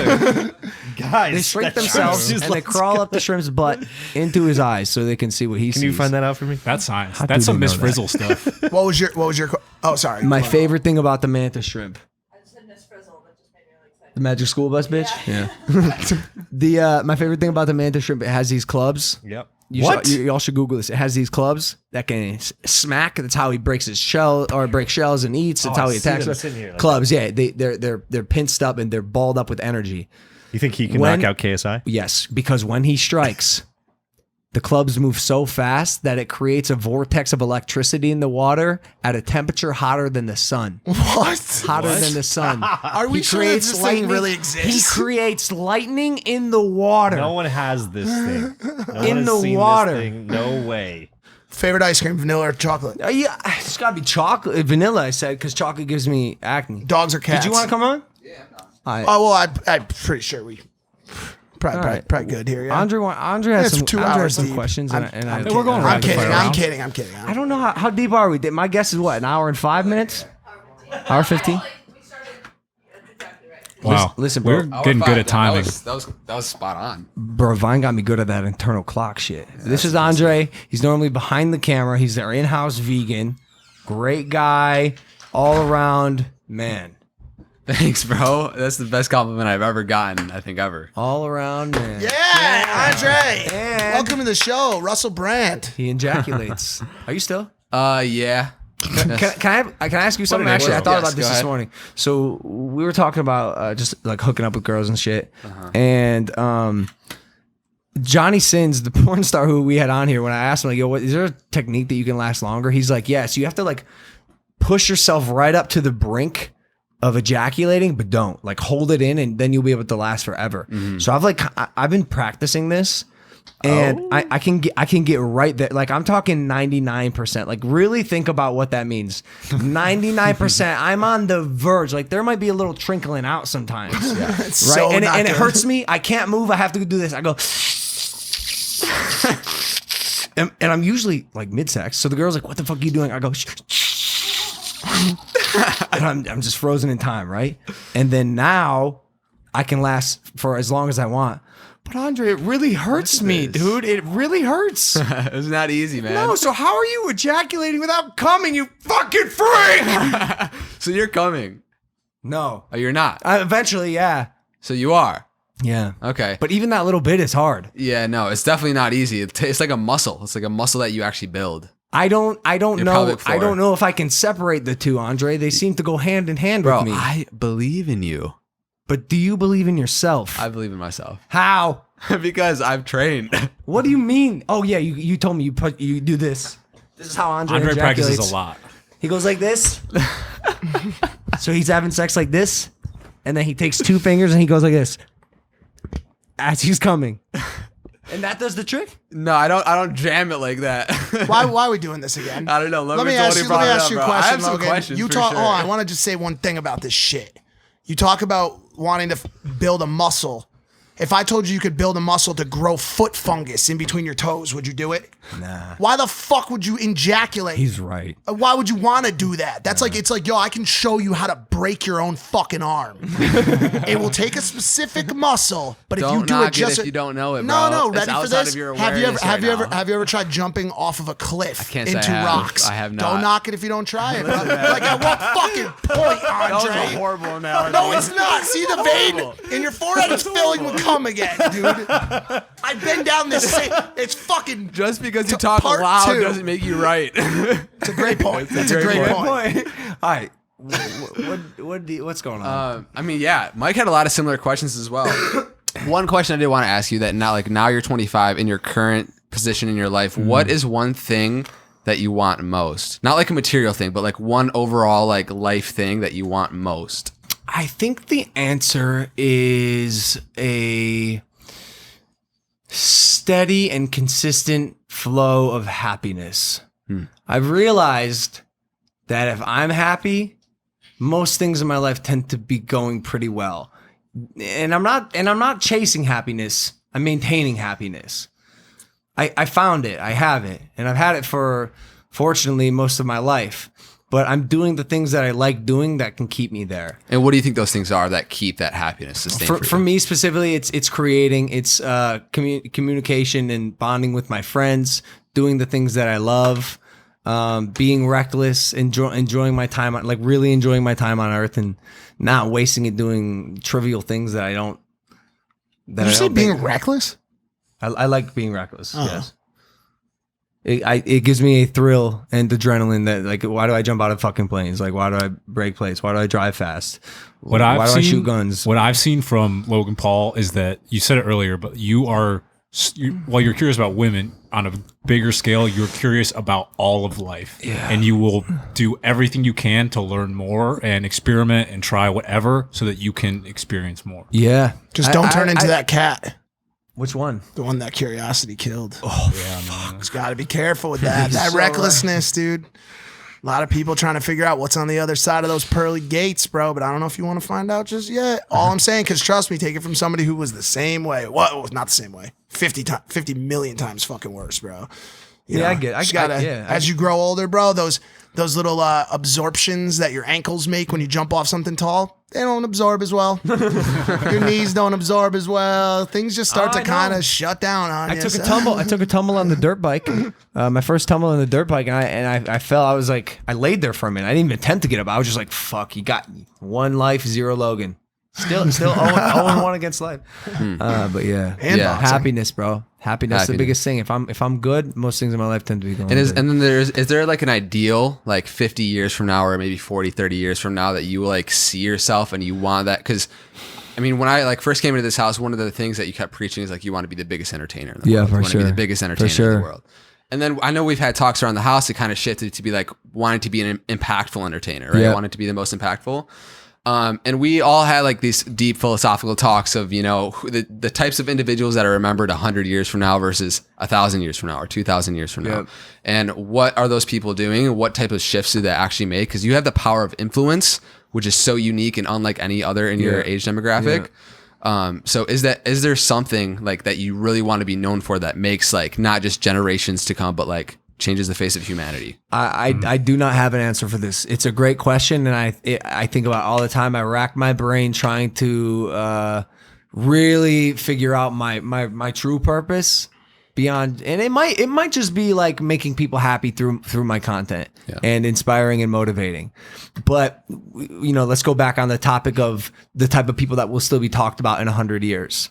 Guys, They shrink that themselves shrimp sees and they lots of crawl color. up the shrimp's butt into his eyes so they can see what he sees. Can you find that out for me? That's science. How That's do some they Miss know that? Frizzle stuff. What was your? Oh, sorry. My Go on. favorite thing about the Mantis Shrimp. I just said Miss Frizzle, that just made me really excited. The Magic School Bus, bitch. Yeah. My favorite thing about the Mantis Shrimp, it has these clubs. Yep. Y'all should Google this. It has these clubs that can smack. That's how he breaks his shell or breaks shells and eats. That's how he I see attacks. them sitting here like Clubs, yeah. They're pinched up and they're balled up with energy. You think he can When- knock out KSI? Yes, because when he strikes, the clubs move so fast that it creates a vortex of electricity in the water at a temperature hotter than the sun. What? Hotter than the sun. Are we sure that this thing really exists? He creates lightning in the water. No one has this thing. No In one has the seen water. This thing. No way. Favorite ice cream, vanilla or chocolate? Yeah, it's got to be chocolate, vanilla. I said because chocolate gives me acne. Dogs or cats? Did you want to come on? Oh well, I'm pretty sure we probably All right. probably good here. Yeah. Andre has It's some, 2 Andre has hours some deep. questions, I'm and I, kidding. We're going I'm rapid kidding. fire I'm round. kidding. I'm kidding. I don't know how deep are we. My guess is what, an hour and 5 minutes? Hour 15? We started, that's exactly right. Wow. Listen, we're bro. getting good at timing. That was spot on. Bro, Vine got me good at that internal clock shit. This is Andre. He's normally behind the camera. He's our in-house vegan. Great guy. All around man. Thanks, bro. That's the best compliment I've ever gotten, I think, ever. All around man. Yeah, Andre. And- Welcome to the show, Russell Brand. He ejaculates. Are you still? Yeah. Can I ask you something? an Actually, I intro. thought Yes, about this go this ahead. morning. So we were talking about just like hooking up with girls and shit. And Johnny Sins, the porn star who we had on here, when I asked him, like, yo, is there a technique that you can last longer? He's like, yes, you have to like push yourself right up to the brink of ejaculating, but don't like hold it in, and then you'll be able to last forever. So I've been practicing this. And I can get right there. Like I'm talking 99%. Like really think about what that means. 99%. I'm on the verge. Like there might be a little trickling out sometimes. It's Right. so and not it good. hurts me. I can't move. I have to do this. I go and I'm usually like mid-sex. So the girl's like, what the fuck are you doing? I go and I'm just frozen in time, right? And then now I can last for as long as I want. But Andre, it really hurts me, dude. It really hurts. It's not easy, man. No, so how are you ejaculating without coming, you fucking freak? So you're coming. No. Oh, you're not. Eventually, yeah. So you are. Yeah. Okay. But even that little bit is hard. Yeah, no, it's definitely not easy. It's like a muscle. It's like a muscle that you actually build. I don't Your know. pelvic I floor. don't know if I can separate the two, Andre. They seem to go hand in hand Bro, with me. I believe in you. But do you believe in yourself? I believe in myself. How? Because I've trained. What do you mean? Oh yeah, you told me you do this. This is how Andre Andre ejaculates. practices a lot. He goes like this. So he's having sex like this, and then he takes 2 fingers and he goes like this as he's coming. And that does the trick? No, I don't jam it like that. Why are we doing this again? I don't know. Let me ask you a question, I have some Logan. questions. You for talk. sure. Oh, I want to just say one thing about this shit. You talk about wanting to build a muscle. If I told you could build a muscle to grow foot fungus in between your toes, would you do it? Nah. Why the fuck would you ejaculate? He's right. Why would you want to do that? That's like, it's like, yo, I can show you how to break your own fucking arm. It will take a specific muscle, but if you Don't do knock it just if you don't know it, no, bro. It's ready for outside this? of your Have you ever awareness right now. have you ever tried jumping off of a cliff I can't say into I have. rocks? I have Don't not. knock it if you don't try it. Bro. Like at what fucking point, Andre? horrible analogy. No, it's not. See the vein in your forehead is filling with cum again, dude. I've been down this. It's fucking. Just because you talk part loud 2. doesn't make you right. It's a great point. That's a great point. All right. What's going on? I mean, yeah, Mike had a lot of similar questions as well. One question I did want to ask you that now you're 25 in your current position in your life. What is one thing that you want most? Not like a material thing, but like one overall like life thing that you want most. I think the answer is a steady and consistent flow of happiness. I've realized that if I'm happy, most things in my life tend to be going pretty well. And I'm not chasing happiness. I'm maintaining happiness. I found it. I have it. And I've had it for, fortunately, most of my life. But I'm doing the things that I like doing that can keep me there. And what do you think those things are that keep that happiness sustained For me specifically, it's creating, it's communication and bonding with my friends, doing the things that I love, being reckless, enjoying my time, like really enjoying my time on Earth and not wasting it doing trivial things that I don't. Did you say being reckless? I like being reckless. Yes. It gives me a thrill and adrenaline that, like, why do I jump out of fucking planes? Like, why do I break plates? Why do I drive fast? Why do I shoot guns? What I've seen from Logan Paul is that you said it earlier, but while you're curious about women on a bigger scale, you're curious about all of life. Yeah. And you will do everything you can to learn more and experiment and try whatever so that you can experience more. Yeah. Just don't turn into that cat. Which one? The one that curiosity killed. Oh, Yeah, man. Just got to be careful with that. That recklessness, dude. A lot of people trying to figure out what's on the other side of those pearly gates, bro. But I don't know if you want to find out just yet. All I'm saying, because trust me, take it from somebody who was the same way. Well, not the same way. 50 million times fucking worse, bro. You know, I get it. As you grow older, bro, those little absorptions that your ankles make when you jump off something tall, they don't absorb as well. Your knees don't absorb as well. Things just start to kind of shut down on you. I took a tumble on the dirt bike. My first tumble on the dirt bike, and I fell. I was like, I laid there for a minute. I didn't even attempt to get up. I was just like, fuck, you got one life, zero Logan. Still 0-1 against life. But yeah, And Yeah. boxing. happiness, bro. Happiness is the biggest thing. If I'm good, most things in my life tend to be going. And good. then is there like an ideal like 50 years from now or maybe 40, 30 years from now that you like see yourself and you want that? Because I mean, when I like first came into this house, one of the things that you kept preaching is like you want to be the biggest entertainer in the world. for You want to be sure. the biggest entertainer For in the sure. world. And then I know we've had talks around the house that kind of shifted to be like wanting to be an impactful entertainer, right? Yeah. Wanting to be the most impactful. And we all had like these deep philosophical talks of, you know, the types of individuals that are remembered 100 years from now versus 1,000 years from now or 2,000 years from now. And what are those people doing? And what type of shifts do they actually make? Because you have the power of influence, which is so unique and unlike any other in your age demographic. So is there something like that you really want to be known for that makes like not just generations to come, but like changes the face of humanity? I do not have an answer for this. It's a great question, and I think about it all the time. I rack my brain trying to really figure out my true purpose beyond, and it might just be like making people happy through my content and inspiring and motivating. But you know, let's go back on the topic of the type of people that will still be talked about in 100 years.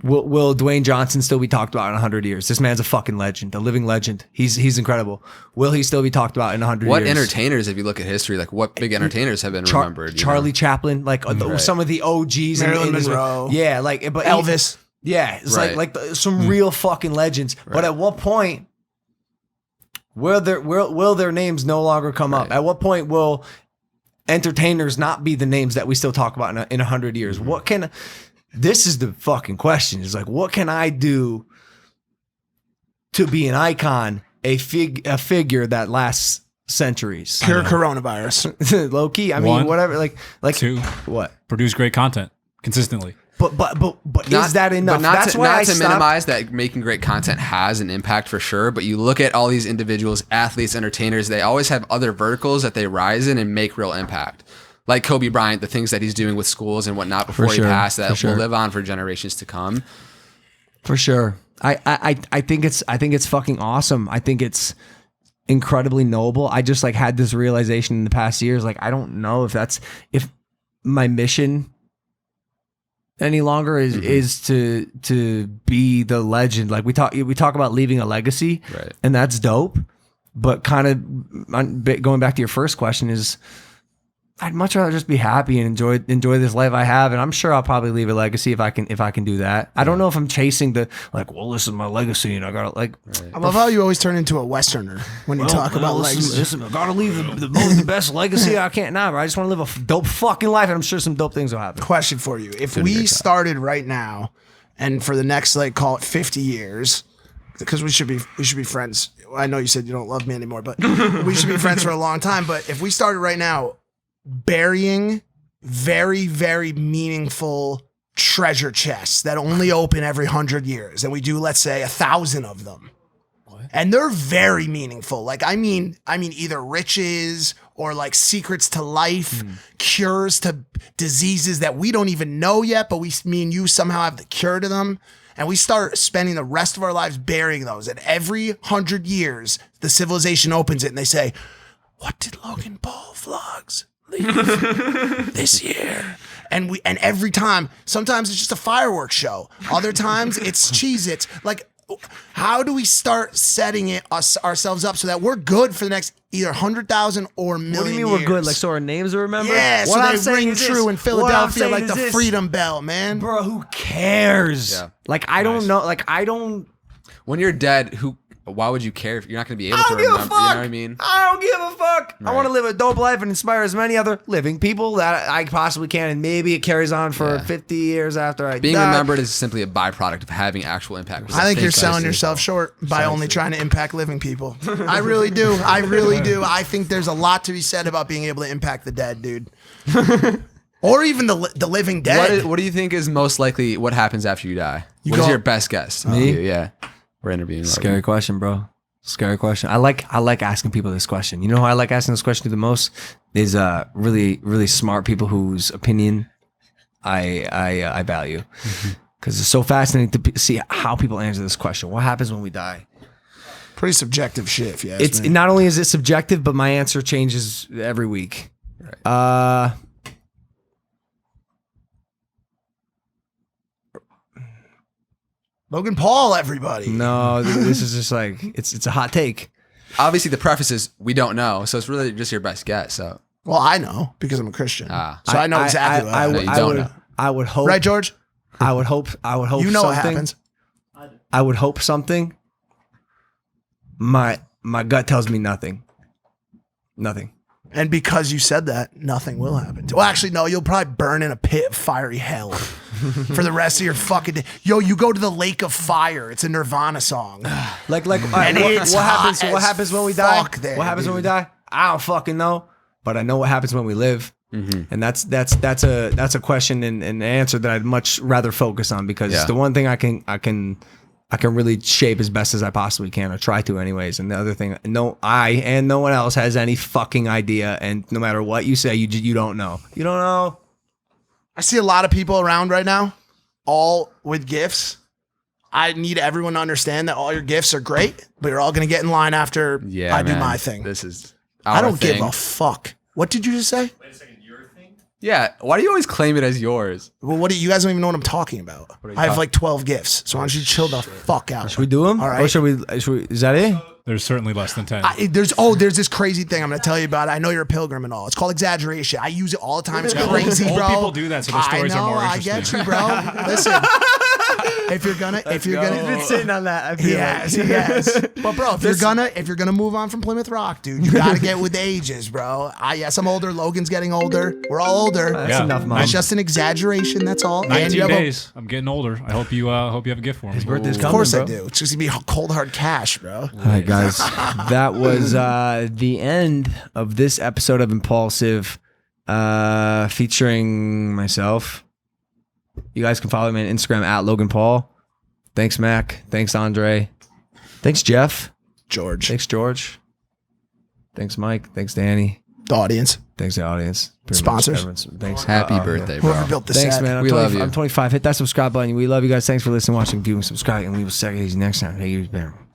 Will Dwayne Johnson still be talked about in 100 years? This man's a fucking legend, a living legend. He's incredible. Will he still be talked about in 100 years? What entertainers, if you look at history, like what big entertainers have been remembered? Charlie Chaplin, like some of the OGs. Marilyn Monroe. Yeah, like but Elvis. Yeah, it's Right. like some real fucking legends. But at what point will their names no longer come up? At what point will entertainers not be the names that we still talk about in 100 years? This is the fucking question. It's like, what can I do to be an icon, a figure that lasts centuries. Cure coronavirus. Low key. I mean, One. whatever. Like 2, what? produce great content consistently. But is that enough? But not That's to, why not I to stopped. minimize that making great content has an impact for sure. But you look at all these individuals, athletes, entertainers, they always have other verticals that they rise in and make real impact. Like Kobe Bryant, the things that he's doing with schools and whatnot before he passed that will live on for generations to come. For sure. I think it's fucking awesome. I think it's incredibly noble. I just like had this realization in the past years. Like, I don't know if my mission any longer is to be the legend. Like we talk about leaving a legacy, Right. and that's dope. But kind of going back to your first question is, I'd much rather just be happy and enjoy this life I have, and I'm sure I'll probably leave a legacy if I can do that. I don't know if I'm chasing the well, this is my legacy, and I gotta like. I love how you always turn into a Westerner when you talk about legacy. Listen, I gotta leave the best legacy I can. Nah, bro, I just want to live a dope fucking life, and I'm sure some dope things will happen. Question for you: if we started right now, and for the next call it 50 years, because we should be friends. I know you said you don't love me anymore, but we should be friends for a long time. But if we started right now, burying very, very meaningful treasure chests that only open every 100 years, and we do, let's say, 1,000 of them. What? And they're very meaningful. Like, I mean either riches or like secrets to life, cures to diseases that we don't even know yet, but me and you somehow have the cure to them. And we start spending the rest of our lives burying those. And every 100 years, the civilization opens it and they say, what did Logan Paul vlogs leave this year? And every time, sometimes it's just a fireworks show. Other times it's Cheez-Its. Like, how do we start setting ourselves up so that we're good for the next either 100,000 or million What do you mean years? we're good? Like, so our names are remembered? Yeah, What so I'm they saying ring is true this. in What I'm Philadelphia saying like is the this. Freedom Bell, man. Bro, who cares? Yeah. Like, I don't know. Like, I don't. When you're dead, why would you care if you're not going to be able I to don't give a remember? fuck. You know what I mean? I don't give a fuck. I Right. want to live a dope life and inspire as many other living people that I possibly can, and maybe it carries on for 50 years after I Being die. remembered is simply a byproduct of having actual impact. I think you're selling yourself short by only trying to impact living people. I really do. I really do. I think there's a lot to be said about being able to impact the dead, dude. Or even the living dead. What do you think is most likely what happens after you die? What is your best guess? Me? Yeah. We're interviewing. Scary question, bro. Scary question. I like asking people this question. You know who I like asking this question to the most is really, really smart people whose opinion I value, because it's so fascinating to see how people answer this question. What happens when we die? Pretty subjective shit, if you ask It's me. not only is it subjective, but my answer changes every week. Right. Logan Paul, everybody. No, this is just like it's a hot take. Obviously, the preface is we don't know, so it's really just your best guess. So, Well, I know because I'm a Christian. So I know exactly what No, happens. you don't know. I would hope. Right, George? I would hope. You know what something- happens. I would hope something. My gut tells me nothing. Nothing. And because you said that, nothing will happen. Well, actually, no, you'll probably burn in a pit of fiery hell for the rest of your fucking day. Yo, you go to the lake of fire. It's a Nirvana song. Like, And it's what hot happens? What as happens when we die? fuck there, What happens when we dude. die? I don't fucking know, but I know what happens when we live. And that's a question and an answer that I'd much rather focus on, because it's the one thing I can really shape as best as I possibly can, or try to anyways. And the other thing, I and no one else has any fucking idea. And no matter what you say, you don't know. You don't know. I see a lot of people around right now, all with gifts. I need everyone to understand that all your gifts are great, but you're all going to get in line after I do my thing. This is I our don't give thing. a fuck. What did you just say? Yeah. Why do you always claim it as yours? Well, what do you guys don't even know what I'm talking about? I have like 12 gifts, so why don't you chill the fuck out? Should we do them? All right. Or should we? Is that it? There's certainly less than 10. There's this crazy thing I'm going to tell you about. I know you're a pilgrim and all. It's called exaggeration. I use it all the time. It's crazy, Old bro. people do that, so their stories I know, are more I interesting. get you, bro. Listen, if you're gonna, He's been sitting on that. I feel yes, like. yes. But bro, if you're gonna move on from Plymouth Rock, dude, you gotta get with the ages, bro. Yes, I'm older. Logan's getting older. We're all older. That's enough, Mom. It's just an exaggeration. That's all. 19 days. I'm getting older. I hope you have a gift for me. His birthday's Of coming, course bro. I do. It's just gonna be cold hard cash, bro. All right, guys. That was the end of this episode of Impaulsive, featuring myself. You guys can follow me on Instagram at Logan Paul. Thanks, Mac. Thanks, Andre. Thanks, Jeff. George. Thanks, George. Thanks, Mike. Thanks, Danny. The audience. Thanks, the audience. Pretty much Sponsors. everyone's- Thanks. Happy birthday, bro. Whoever built this Thanks, set. man. I'm We love you. I'm 25. Hit that subscribe button. We love you guys. Thanks for listening, watching, viewing, subscribing, and we will see you next time. Hey, you,